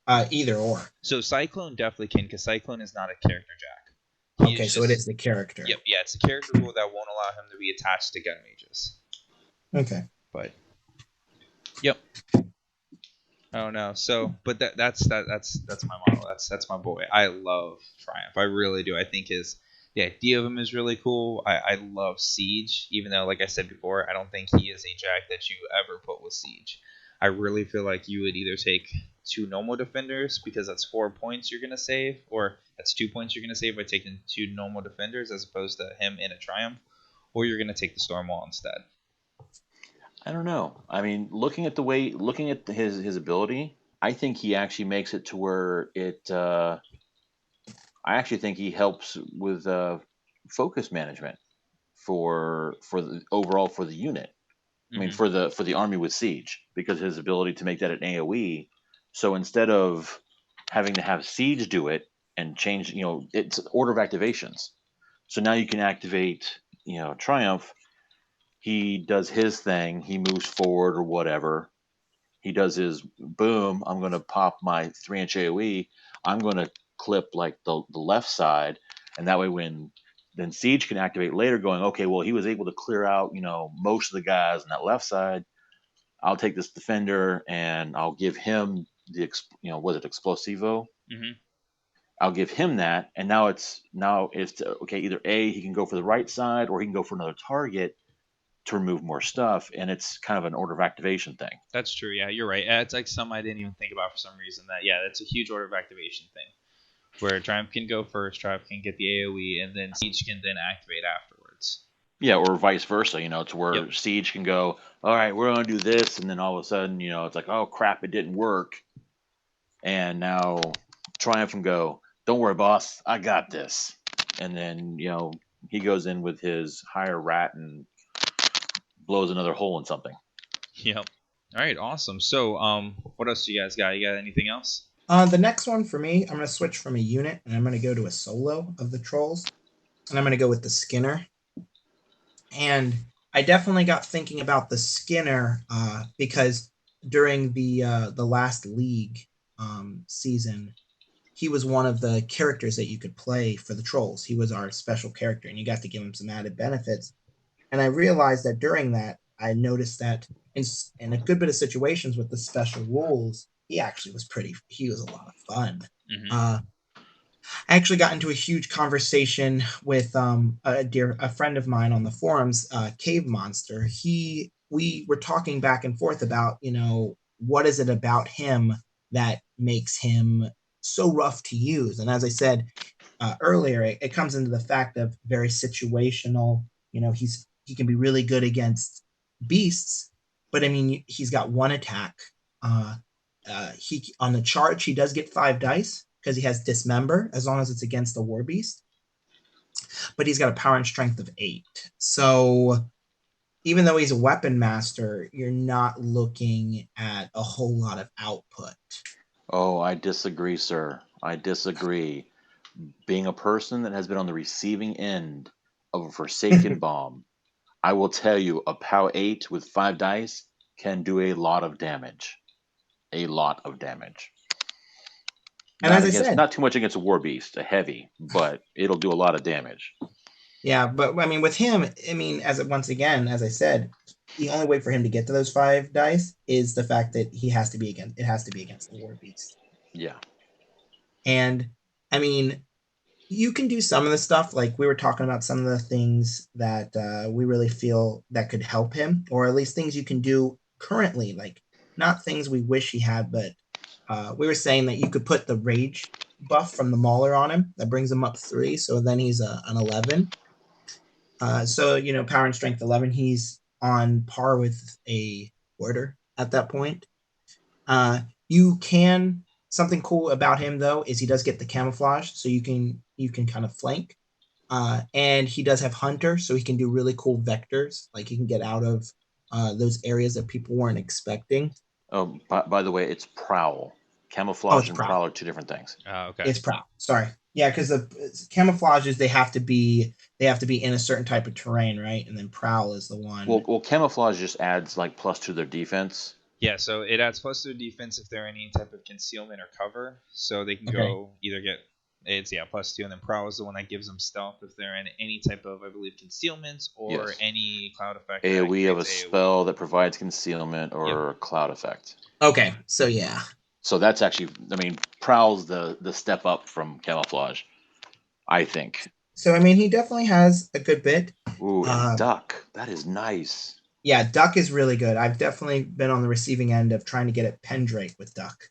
Either or. So Cyclone definitely can, because Cyclone is not a character Jack. Okay, so it is the character. Yep, yeah, it's a character rule that won't allow him to be attached to gun mages. Okay. But yep. I don't know. So, but that's my model. That's my boy. I love Triumph. I really do. I think the idea of him is really cool. I love Siege, even though, like I said before, I don't think he is a Jack that you ever put with Siege. I really feel like you would either take 2 normal defenders, because that's 4 points you're gonna save, or that's 2 points you're gonna save by taking 2 normal defenders as opposed to him in a Triumph, or you're gonna take the Stormwall instead. I don't know. Looking at his ability, I think he actually makes it to where it. I actually think he helps with focus management for the overall for the unit. For the army with Siege, because his ability to make that an AOE. So instead of having to have Siege do it and change. It's order of activations. So now you can activate, Triumph. He does his thing. He moves forward or whatever. He does his boom. I'm going to pop my 3-inch AoE. I'm going to clip like the left side, and that way then Siege can activate later, going, okay, well, he was able to clear out most of the guys on that left side. I'll take this defender and I'll give him was it Explosivo? Mm-hmm. I'll give him that, and now it's okay. Either A, he can go for the right side, or he can go for another target to remove more stuff, and it's kind of an order of activation thing. That's true. Yeah, you're right. It's like some I didn't even think about for some reason. That's a huge order of activation thing, where Triumph can go first, Triumph can get the AoE, and then Siege can then activate afterwards. Yeah, or vice versa. To where Siege can go, all right, we're gonna do this, and then all of a sudden, it's like, oh crap, it didn't work, and now Triumph can go, don't worry, boss, I got this, and then he goes in with his higher rat and blows another hole in something. Yep. All right, awesome. So, what else do you guys got? You got anything else? The next one for me, I'm going to switch from a unit, and I'm going to go to a solo of the trolls, and I'm going to go with the Skinner. And I definitely got thinking about the Skinner because during the last league season, he was one of the characters that you could play for the trolls. He was our special character, and you got to give him some added benefits. And I realized that during that, I noticed that in a good bit of situations with the special rules, he actually was a lot of fun. Mm-hmm. I actually got into a huge conversation with a friend of mine on the forums, Cave Monster. We were talking back and forth about, what is it about him that makes him so rough to use? And as I said earlier, it comes into the fact of very situational. He can be really good against beasts, but I mean, he's got one attack. He on the charge, he does get 5 dice because he has Dismember as long as it's against the war beast. But he's got a power and strength of 8. So even though he's a weapon master, you're not looking at a whole lot of output. Oh, I disagree, sir. I disagree. Being a person that has been on the receiving end of a Forsaken Bomb, I will tell you, a POW 8 with 5 dice can do a lot of damage. A lot of damage. And as I said, not too much against a war beast, a heavy, but it'll do a lot of damage. Yeah, but I mean, with him, once again, as I said, the only way for him to get to those 5 dice is the fact that it has to be against the war beast. Yeah. And I mean, you can do some of the stuff, like we were talking about some of the things that we really feel that could help him, or at least things you can do currently, like not things we wish he had, but we were saying that you could put the rage buff from the Mauler on him. That brings him up 3, so then he's an 11. So, power and strength 11, he's on par with a warder at that point. Something cool about him, though, is he does get the camouflage, so you can kind of flank. And he does have Hunter, so he can do really cool vectors. Like he can get out of those areas that people weren't expecting. Oh, by the way, it's Prowl. Camouflage and Prowl are 2 different things. Okay. It's Prowl. Sorry. Yeah, because the camouflages, they have to be in a certain type of terrain, right? And then Prowl is the one. Well, camouflage just adds like plus to their defense. Yeah, so it adds plus to their defense if they're in any type of concealment or cover. So they can go either get plus 2, and then Prowl is the one that gives them stealth if they're in any type of, I believe, concealment or any cloud effect. AoE of a spell that provides concealment or cloud effect. Okay, so yeah. So that's actually, Prowl's the step up from camouflage, I think. So, he definitely has a good bit. Ooh, and Duck. That is nice. Yeah, Duck is really good. I've definitely been on the receiving end of trying to get at Pendrake with Duck.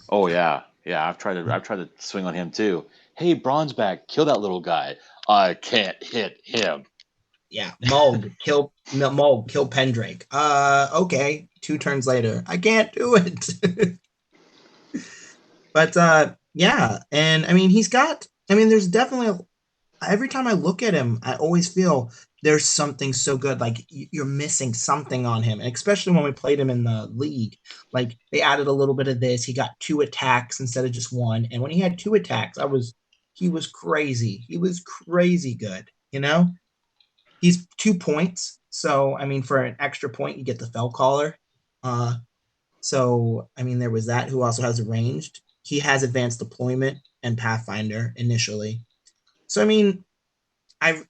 Oh, yeah. Yeah, I've tried to swing on him, too. Hey, Bronzeback, kill that little guy. I can't hit him. Yeah, Mulg, kill Pendrake. Okay. 2 turns later, I can't do it. But yeah, and he's got. There's definitely every time I look at him, I always feel there's something so good. Like you're missing something on him, and especially when we played him in the league. Like they added a little bit of this. He got 2 attacks instead of just 1, and when he had 2 attacks, he was crazy. He was crazy good. You know, he's 2 points. So I mean, for an extra point, you get the Fell Caller. So I mean, there was that. Who also has ranged. He has advanced deployment and Pathfinder initially. So I mean, I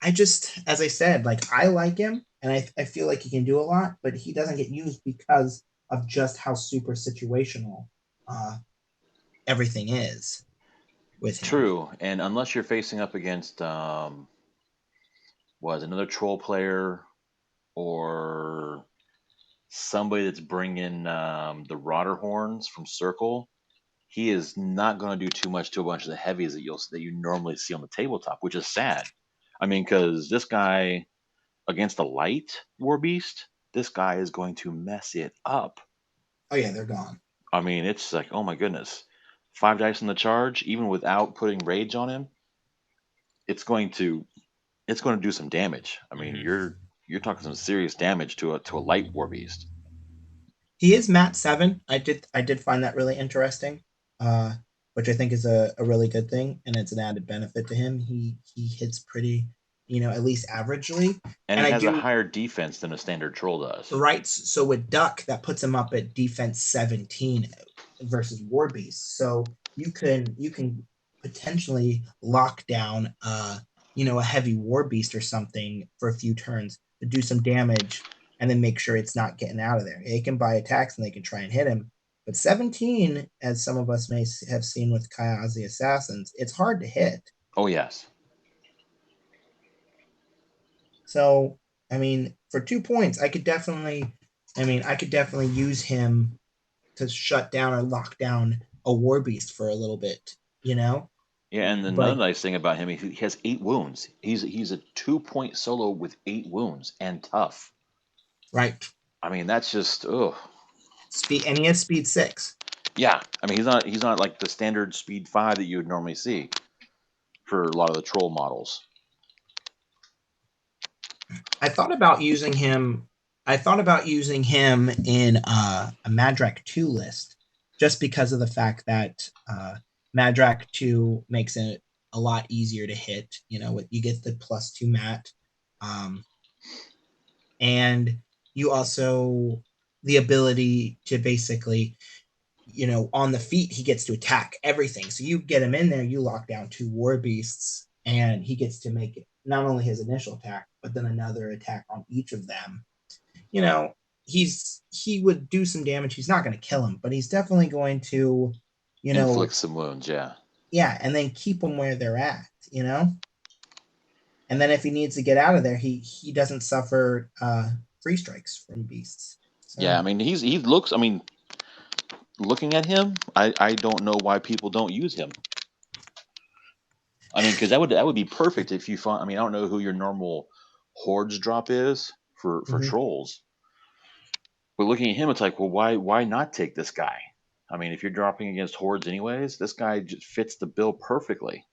I just, as I said, like I like him and I feel like he can do a lot, but he doesn't get used because of just how super situational everything is with him. True, and unless you're facing up against was another troll player or somebody that's bringing the Rotter horns from Circle, he is not going to do too much to a bunch of the heavies that you normally see on the tabletop, which is sad. I mean, because this guy against a light war beast, this guy is going to mess it up. Oh yeah, they're gone. I mean, it's like, oh my goodness, 5 dice on the charge, even without putting rage on him, it's going to do some damage. I mean, you're talking some serious damage to a light war beast. He is Mat 7. I did find that really interesting, which I think is a really good thing, and it's an added benefit to him. He hits pretty, at least averagely, and he has a higher defense than a standard troll does. Right. So with Duck, that puts him up at defense 17 versus War Beast. So you can potentially lock down a heavy War Beast or something for a few turns to do some damage and then make sure it's not getting out of there. They can buy attacks and they can try and hit him. But 17, as some of us may have seen with Kayazi Assassins, it's hard to hit. Oh, yes. So, I mean, for 2 points, I could definitely use him to shut down or lock down a War Beast for a little bit, Yeah, and another nice thing about him, he has 8 wounds. He's a 2-point solo with 8 wounds and tough. Right. I mean, that's just speed, and he has speed 6. Yeah, I mean, he's not like the standard speed 5 that you would normally see for a lot of the troll models. I thought about using him in a Madrak 2 list, just because of the fact that Madrak 2 makes it a lot easier to hit. You get the +2 mat, and you also the ability to basically, on the feet, he gets to attack everything. So you get him in there, you lock down 2 War Beasts, and he gets to make it not only his initial attack, but then another attack on each of them. He would do some damage. He's not going to kill him, but he's definitely going to, inflict some wounds. Yeah. Yeah, and then keep them where they're at. And then if he needs to get out of there, he doesn't suffer free strikes from beasts. So. Yeah, I mean, he looks. I mean, looking at him, I don't know why people don't use him. I mean, because that would be perfect if you find. I mean, I don't know who your normal hordes drop is for trolls, but looking at him, it's like, well, why not take this guy? I mean, if you're dropping against hordes anyways, this guy just fits the bill perfectly.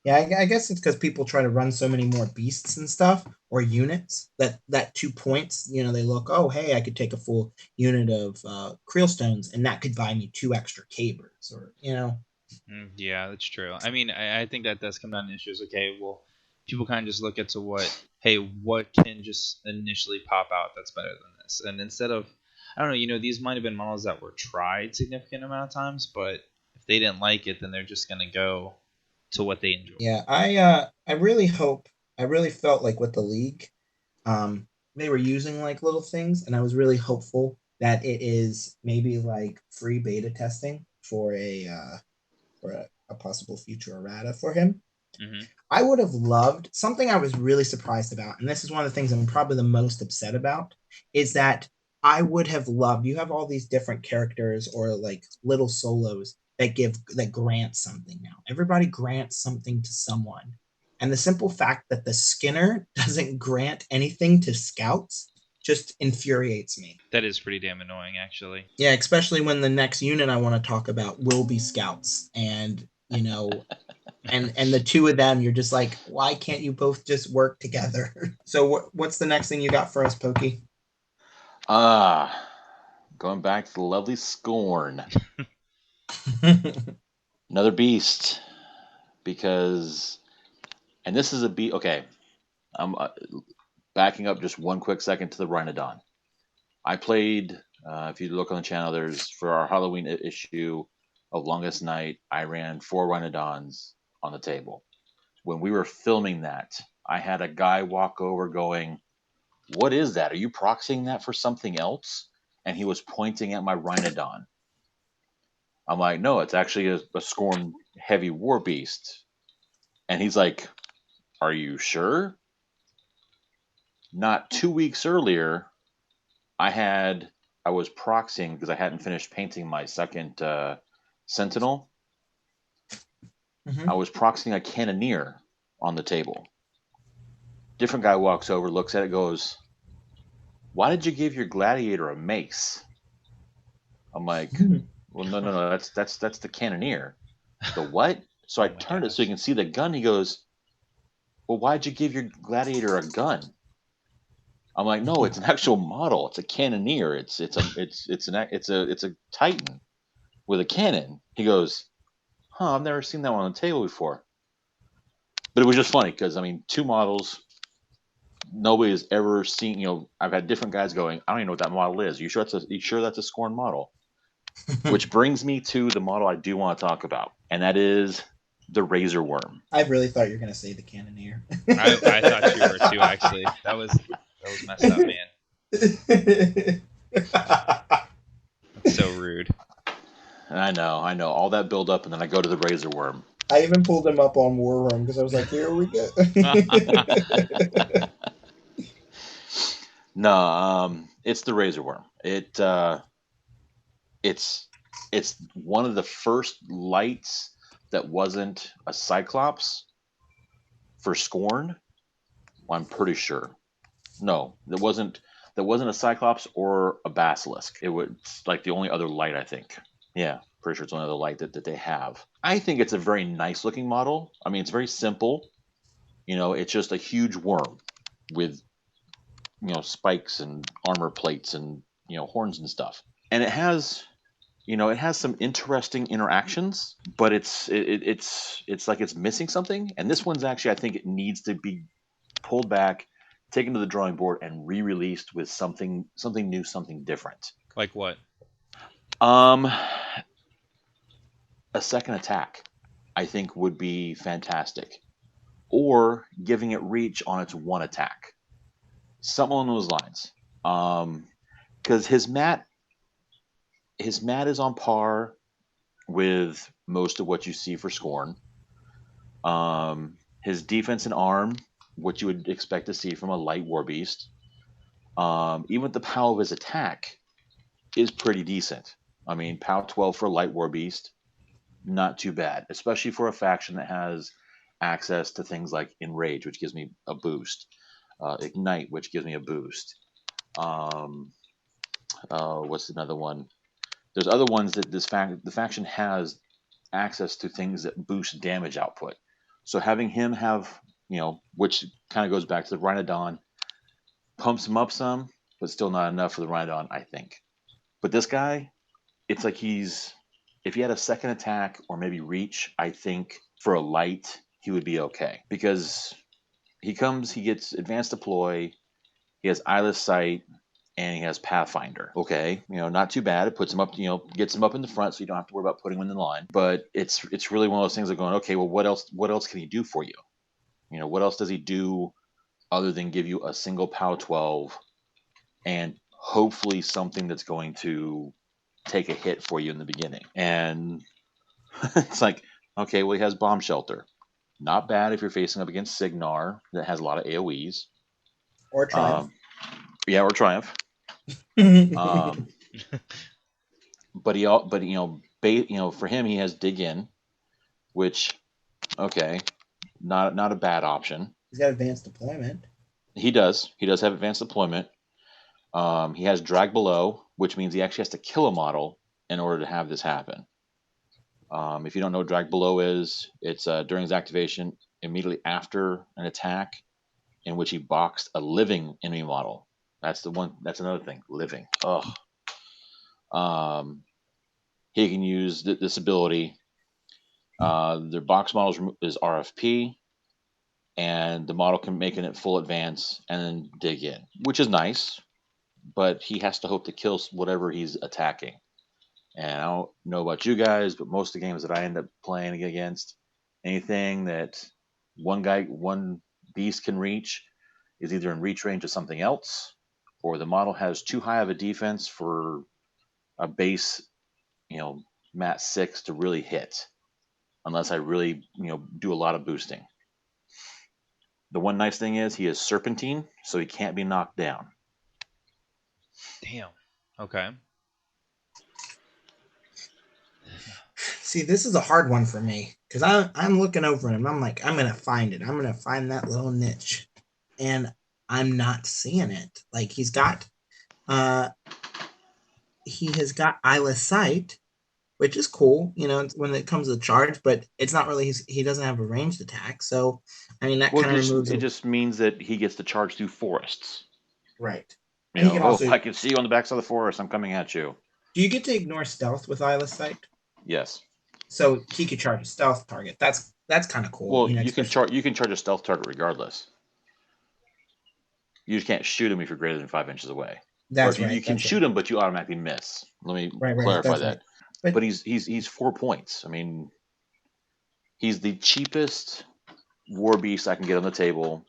Yeah, I guess it's because people try to run so many more beasts and stuff, or units, that 2 points, they look, oh, hey, I could take a full unit of Creel Stones, and that could buy me 2 extra Cabers, or, Yeah, that's true. I mean, I think that does come down to issues. Okay, well, people kind of just look at what can just initially pop out that's better than this? And instead of, I don't know, these might have been models that were tried significant amount of times, but if they didn't like it, then they're just going to go to what they enjoy. Yeah, I really felt like with the league, they were using like little things, and I was really hopeful that it is maybe like free beta testing for a possible future errata for him. Mm-hmm. I would have loved something I was really surprised about, and this is one of the things I'm probably the most upset about, is that I would have loved, you have all these different characters or like little solos that grant something now. Everybody grants something to someone. And the simple fact that the Skinner doesn't grant anything to scouts just infuriates me. That is pretty damn annoying, actually. Yeah, especially when the next unit I want to talk about will be scouts. And, and the two of them, you're just like, why can't you both just work together? So what's the next thing you got for us, Pokey? Going back to the lovely Scorn. Another beast. Because, and this is a beast. Okay, I'm backing up just one quick second to the Rhinodon. I played, if you look on the channel, there's for our Halloween issue of Longest Night, I ran 4 Rhinodons on the table. When we were filming that, I had a guy walk over going, "What is that? Are you proxying that for something else?" And he was pointing at my Rhinodon. I'm like, "No, it's actually a Scorn heavy war beast." And he's like, "Are you sure?" Not 2 weeks earlier, I was proxying because I hadn't finished painting my second Sentinel. Mm-hmm. I was proxying a Cannoneer on the table. Different guy walks over, looks at it, goes, "Why did you give your Gladiator a mace?" I'm like, "Well, no, that's the Cannoneer." "The what?" So I turned it so you can see the gun. He goes, "Well, why'd you give your Gladiator a gun?" I'm like, "No, it's an actual model. It's a Cannoneer. It's a Titan with a cannon." He goes, "Huh, I've never seen that one on the table before." But it was just funny because, I mean, 2 models nobody has ever seen. I've had different guys going, "I don't even know what that model is. You sure that's a Scorn model?" Which brings me to the model I do want to talk about, and that is the Razor Worm. I really thought you were going to say the Cannoneer. I thought you were too, actually. That was messed up, man. That's so rude. I know. All that build up, and then I go to the Razor Worm. I even pulled him up on War Room because I was like, here we go. No, it's the Razor Worm. It's one of the first lights that wasn't a Cyclops for Scorn. Well, I'm pretty sure. No, there wasn't a Cyclops or a Basilisk. It was like the only other light, I think. Yeah, pretty sure it's the only other light that they have. I think it's a very nice looking model. I mean, it's very simple. It's just a huge worm with spikes and armor plates and horns and stuff. And it has some interesting interactions, but it's like it's missing something. And this one's actually, I think it needs to be pulled back, taken to the drawing board, and re-released with something new, something different. Like what? A second attack, I think, would be fantastic. Or giving it reach on its one attack. Something along those lines. Because his mat is on par with most of what you see for Scorn. His defense and arm, what you would expect to see from a light war beast. Even with the power of his attack, is pretty decent. I mean, POW 12 for a light war beast, not too bad, especially for a faction that has access to things like Enrage, which gives me a boost, Ignite, which gives me a boost. What's another one? There's other ones that the faction has access to things that boost damage output. So having him have, which kind of goes back to the Rhinodon, pumps him up some, but still not enough for the Rhinodon, I think. But this guy, it's like if he had a second attack or maybe reach, I think for a light, he would be okay. Because he gets advanced deploy, he has eyeless sight, and he has Pathfinder. Okay, not too bad. It puts him up, gets him up in the front, so you don't have to worry about putting him in the line. But it's really one of those things of going, okay, well, what else can he do for you? What else does he do other than give you a single POW 12 and hopefully something that's going to take a hit for you in the beginning? And it's like, okay, well, he has Bomb Shelter. Not bad if you're facing up against Signar that has a lot of AoEs. Or Triumph. Or Triumph. But for him, he has Dig In, which, okay, not a bad option. He's got advanced deployment. He does have advanced deployment. He has Drag Below, which means he actually has to kill a model in order to have this happen. If you don't know what Drag Below is, it's during his activation, immediately after an attack in which he boxed a living enemy model. That's the one. That's another thing. Living. Ugh. He can use this ability. Their box model is RFP, and the model can make it at full advance and then dig in, which is nice. But he has to hope to kill whatever he's attacking. And I don't know about you guys, but most of the games that I end up playing against, anything that one beast can reach is either in reach range of something else, or the model has too high of a defense for a base, mat 6 to really hit, unless I really, do a lot of boosting. The one nice thing is he is Serpentine, so he can't be knocked down. Damn. Okay. See, this is a hard one for me because I'm looking over him. I'm like, I'm gonna find it. I'm gonna find that little niche, and I'm not seeing it. Like he has got Eyeless Sight, which is cool, when it comes to the charge, but it's not really he doesn't have a ranged attack. So, I mean, that kind of removes it. Just means that he gets to charge through forests. Right. And he can also, I can see you on the backside of the forest. I'm coming at you. Do you get to ignore stealth with Eyeless Sight? Yes. So he could charge a stealth target. That's kind of cool. Well, you can charge a stealth target regardless. You just can't shoot him if you're greater than 5 inches away. That's right. You can shoot him, but you automatically miss. Let me clarify that. Right. But he's 4 points. I mean, he's the cheapest war beast I can get on the table,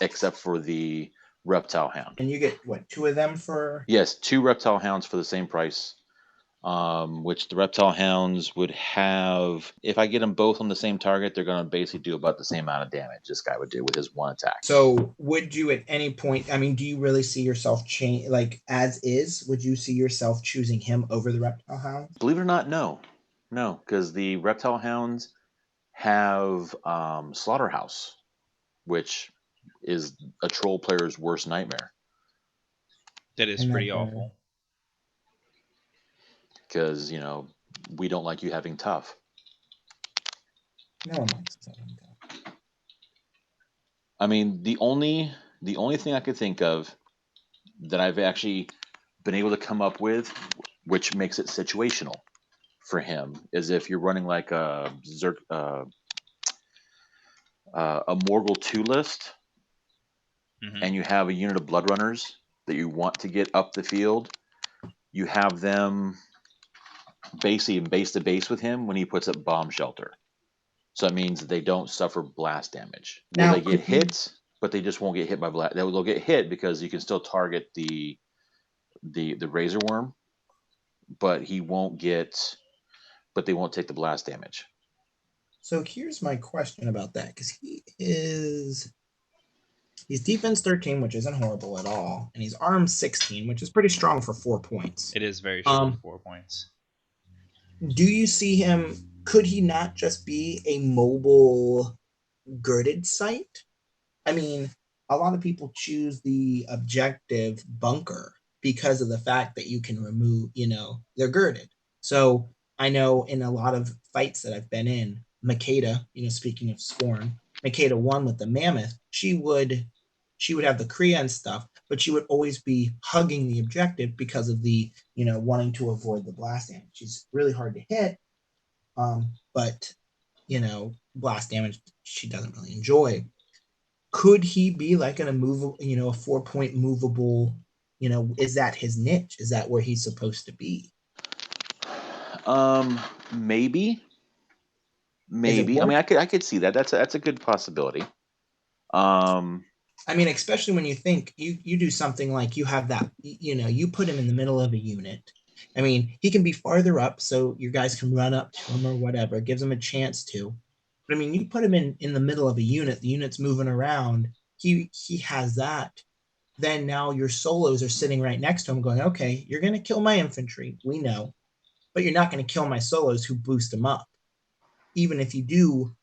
except for the Reptile Hound. And you get what, 2 of them for? Yes, 2 Reptile Hounds for the same price. Which the Reptile Hounds would have, if I get them both on the same target, they're going to basically do about the same amount of damage this guy would do with his 1 attack. So would you at any point, I mean, do you really see yourself as is, would you see yourself choosing him over the Reptile Hounds? Believe it or not, no, because the Reptile Hounds have Slaughterhouse, which is a troll player's worst nightmare. That is pretty awful. Because, we don't like you having tough. No one likes having tough. I mean, the only thing I could think of that I've actually been able to come up with, which makes it situational for him, is if you're running like a Morgul 2 list, and you have a unit of Blood Runners that you want to get up the field, you have them basically base to base with him when he puts up Bomb Shelter. So that means they don't suffer blast damage. Now, they get hit, but they just won't get hit by blast. They'll get hit because you can still target the Razor Worm, but they won't take the blast damage. So here's my question about that, because he's defense 13, which isn't horrible at all, and he's arm 16, which is pretty strong for 4 points. It is very strong for 4 points. Do you see him? Could he not just be a mobile girded sight? I mean, a lot of people choose the objective bunker because of the fact that you can remove, they're girded. So I know in a lot of fights that I've been in, Makeda, speaking of Scorn, Makeda won with the Mammoth. She would have the Kriya and stuff, but she would always be hugging the objective because of the, wanting to avoid the blast damage. She's really hard to hit, but, blast damage she doesn't really enjoy. Could he be like a 4-point movable, is that his niche? Is that where he's supposed to be? Maybe. I mean, I could see that. That's a good possibility. I mean, especially when you think you do something like you have that, you put him in the middle of a unit. I mean, he can be farther up so your guys can run up to him or whatever. It gives him a chance to. But I mean, you put him in the middle of a unit, the unit's moving around. He has that. Then now your solos are sitting right next to him going, okay, you're going to kill my infantry. We know. But you're not going to kill my solos who boost them up. Even if you do,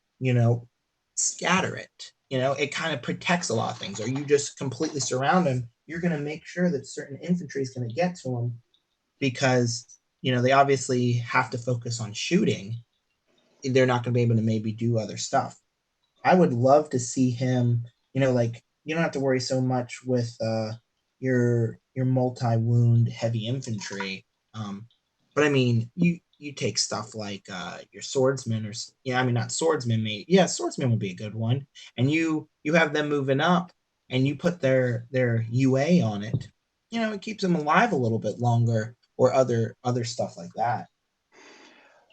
scatter it. It kind of protects a lot of things. Or you just completely surround him, you're going to make sure that certain infantry is going to get to him because, they obviously have to focus on shooting. They're not going to be able to maybe do other stuff. I would love to see him, like you don't have to worry so much with your multi-wound heavy infantry. But I mean, you take stuff like your swordsman or I mean not swordsman, maybe. Yeah, swordsman would be a good one. And you have them moving up, and you put their UA on it. It keeps them alive a little bit longer, or other stuff like that.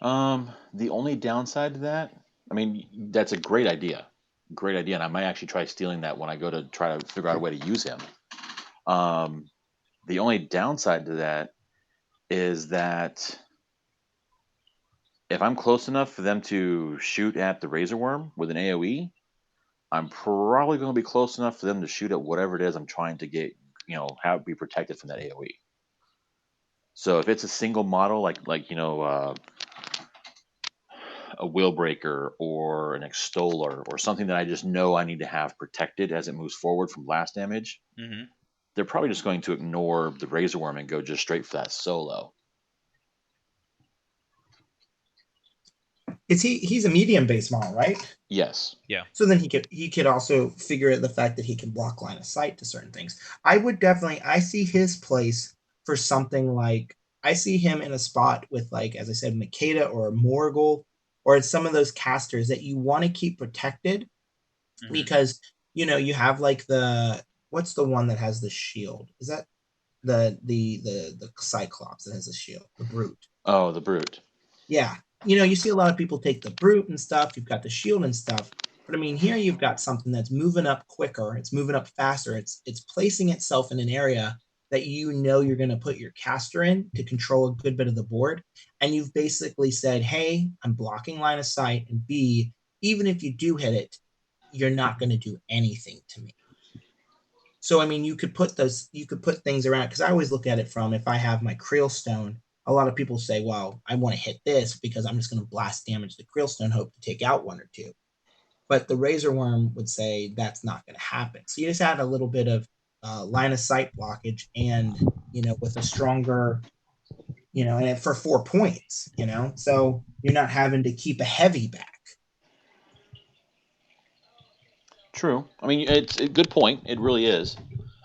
The only downside to that, I mean, that's a great idea. Great idea. And I might actually try stealing that when I go to try to figure out a way to use him. The only downside to that is that if I'm close enough for them to shoot at the Razor Worm with an AoE, I'm probably going to be close enough for them to shoot at whatever it is I'm trying to get, have it be protected from that AoE. So if it's a single model, like a wheel breaker or an extoller or something that I just know I need to have protected as it moves forward from blast damage, they're probably just going to ignore the Razor Worm and go just straight for that solo. He's a medium base model, right? Yes. Yeah. So then he could also figure out the fact that he can block line of sight to certain things. I see his place for something like, I see him in a spot with, like, as I said, Makeda or Morgul, or some of those casters that you want to keep protected, because you have like what's the one that has the shield? Is that the Cyclops that has the shield, the Brute? Oh, the Brute. Yeah. You see a lot of people take the Brute and stuff. You've got the shield and stuff. But I mean, here you've got something that's moving up quicker. It's moving up faster. It's placing itself in an area that you're going to put your caster in to control a good bit of the board. And you've basically said, hey, I'm blocking line of sight. And B, even if you do hit it, you're not going to do anything to me. So, I mean, you could put things around, because I always look at it from, if I have my Creel Stone, a lot of people say, well, I want to hit this because I'm just going to blast damage the Creel Stone, hope to take out one or two. But the Razor Worm would say that's not going to happen. So you just add a little bit of line of sight blockage, and, with a stronger, and for 4 points, so you're not having to keep a heavy back. True. I mean, it's a good point. It really is.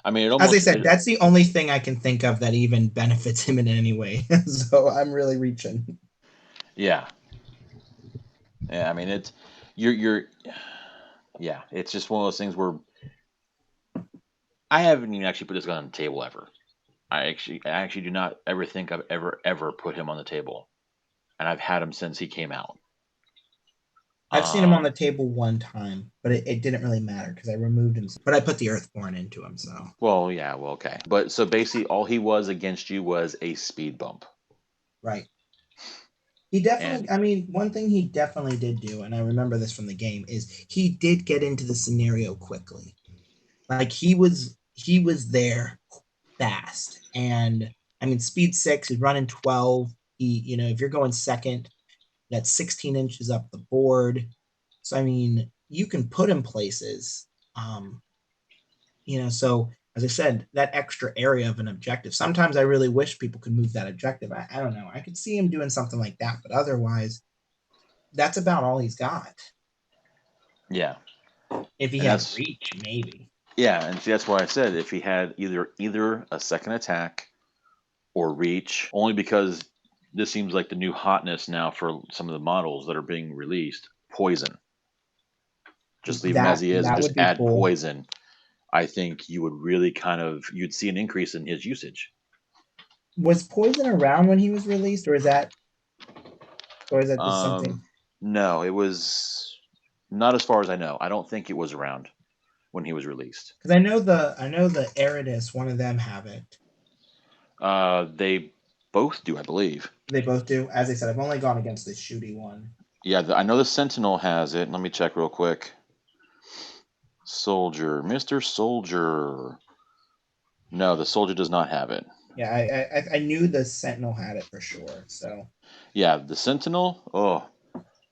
I mean, as I said, that's the only thing I can think of that even benefits him in any way. So I'm really reaching. Yeah. Yeah. I mean, it's yeah. It's just one of those things where I haven't even actually put this guy on the table ever. I actually do not ever think I've ever put him on the table, and I've had him since he came out. I've seen him on the table one time, but it didn't really matter because I removed him. But I put the Earthborn into him, so. Well, yeah, well, okay. But so basically, all he was against you was a speed bump. Right. He definitely, I mean, one thing he definitely did do, and I remember this from the game, is he did get into the scenario quickly. Like, he was there fast. And, I mean, speed 6, he's running 12. If you're going second, that's 16 inches up the board. So, I mean, you can put him places. So as I said, that extra area of an objective. Sometimes I really wish people could move that objective. I don't know. I could see him doing something like that, but otherwise, that's about all he's got. Yeah. If he has reach, maybe. Yeah, and see, that's why I said if he had either a second attack or reach, only because this seems like the new hotness now for some of the models that are being released. Poison. Just leave him as he is and just add poison. I think you would really you'd see an increase in his usage. Was poison around when he was released, or is that just something? No, it was not, as far as I know. I don't think it was around when he was released. Because I know the Eridus, one of them have it. They both do, I believe. They both do. As I said, I've only gone against the shooty one. Yeah, I know the Sentinel has it. Let me check real quick. Soldier, Mr. Soldier. No, the Soldier does not have it. Yeah, I knew the Sentinel had it for sure. So. Yeah, the Sentinel. Oh,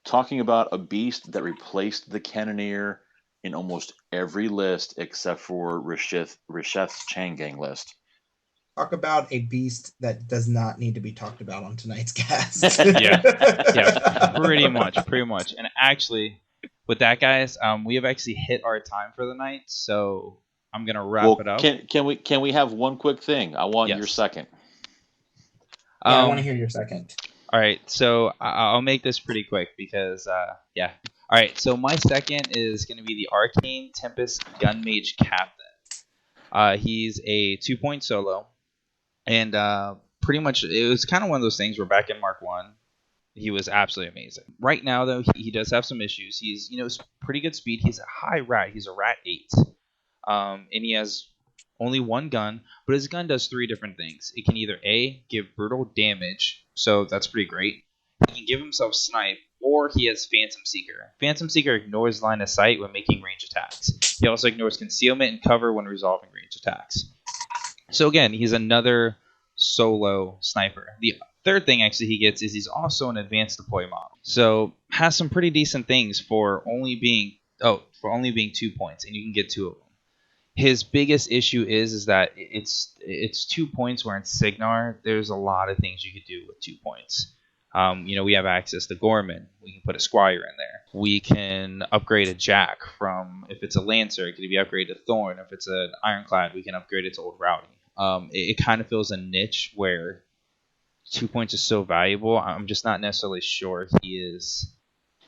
talking about a beast that replaced the Cannoneer in almost every list except for Risheth's Chain Gang list. talk about a beast that does not need to be talked about on tonight's cast. Yeah, pretty much. And actually, with that, guys, we have actually hit our time for the night, so I'm gonna wrap it up. Can we have one quick thing? I want your second. Yeah, I want to hear your second. All right, so I'll make this pretty quick because, yeah. All right, so my second is going to be the Arcane Tempest Gunmage Captain. He's a 2-point solo, and pretty much it was kind of one of those things where back in Mark 1, he was absolutely amazing. Right now, though, he does have some issues. He's, pretty good speed. He's a high rat. He's a rat 8. And he has only one gun, but his gun does 3 different things. It can either A, give brutal damage, so that's pretty great. He can give himself snipe, or he has Phantom Seeker. Phantom Seeker ignores line of sight when making range attacks. He also ignores concealment and cover when resolving range attacks. So again, he's another solo sniper. The third thing actually he gets is he's also an advanced deploy model. So has some pretty decent things for only being 2 points, and you can get 2 of them. His biggest issue is that it's 2 points, where in Cygnar there's a lot of things you could do with 2 points. We have access to Gorman. We can put a Squire in there. We can upgrade a Jack from, if it's a Lancer, it could be upgraded to Thorn. If it's an Ironclad, we can upgrade it to Old Rowdy. It kind of fills a niche where 2 points is so valuable. I'm just not necessarily sure he is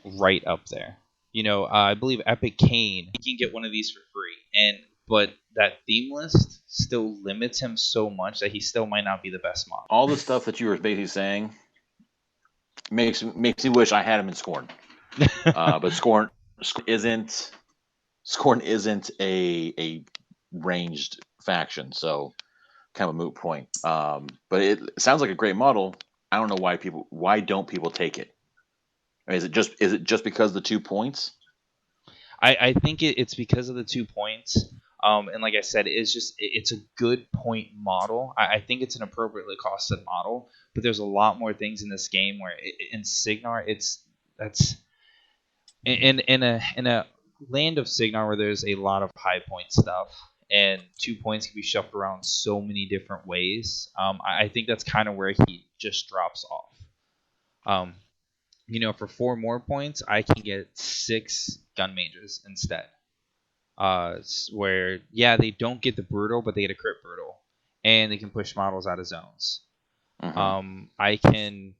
right up there. I believe Epic Kane, he can get one of these for free, but that theme list still limits him so much that he still might not be the best model. All the stuff that you were basically saying makes me wish I had him in Scorn. But Scorn isn't a ranged faction, so kind of a moot point. But it sounds like a great model. I don't know why don't people take it? I mean, is it just because of the 2 points? I think it's because of the 2 points. And like I said, it's a good point model. I think it's an appropriately costed model, but there's a lot more things in this game where in Cygnar that's in a land of Cygnar where there's a lot of high point stuff, and 2 points can be shuffled around so many different ways. I think that's kind of where he just drops off. For 4 more points, I can get 6 gun mages instead. Where they don't get the brutal, but they get a crit brutal, and they can push models out of zones. Mm-hmm. I can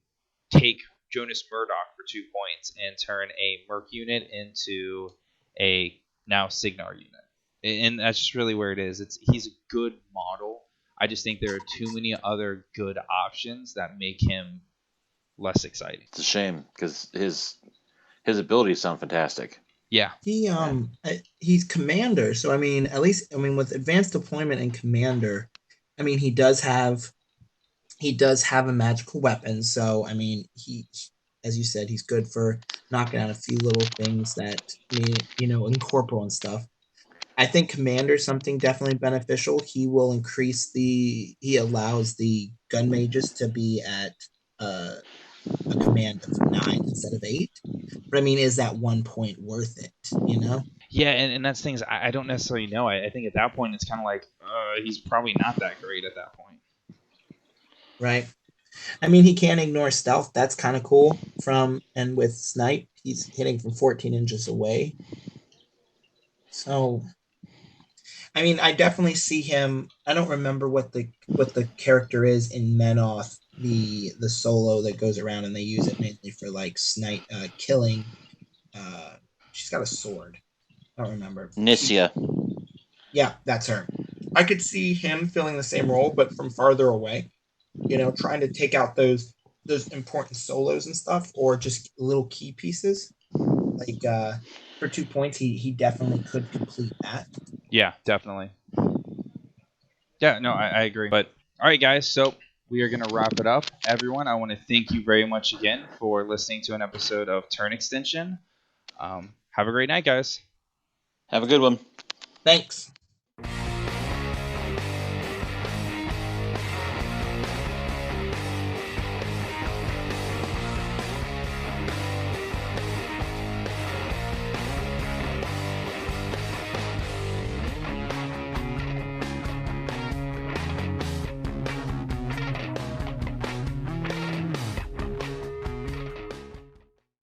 take Jonas Murdoch for 2 points and turn a Merc unit into a now Cygnar unit, and that's just really where it is. He's a good model. I just think there are too many other good options that make him less exciting. It's a shame because his abilities sound fantastic. Yeah. He's commander, so with advanced deployment and commander, he does have a magical weapon. So he, as you said, he's good for knocking out a few little things that incorporeal and stuff. I think commander is something definitely beneficial. He will he allows the gun mages to be at a command of 9 instead of 8. But is that 1 point worth it? Yeah, and that's things I don't necessarily know. I think at that point it's kind of like he's probably not that great at that point. Right. He can't ignore stealth. That's kind of cool. And with snipe, he's hitting from 14 inches away. So, I definitely see him. I don't remember what the character is in Menoth, the solo that goes around, and they use it mainly for snipe killing. She's got a sword. I don't remember. Nissia. Yeah, that's her. I could see him filling the same role, but from farther away. Trying to take out those important solos and stuff, or just little key pieces. For 2 points, he definitely could complete that. Yeah, definitely. Yeah, no, I agree. But all right, guys, so we are going to wrap it up. Everyone, I want to thank you very much again for listening to an episode of Turn Extension. Have a great night, guys. Have a good one. Thanks.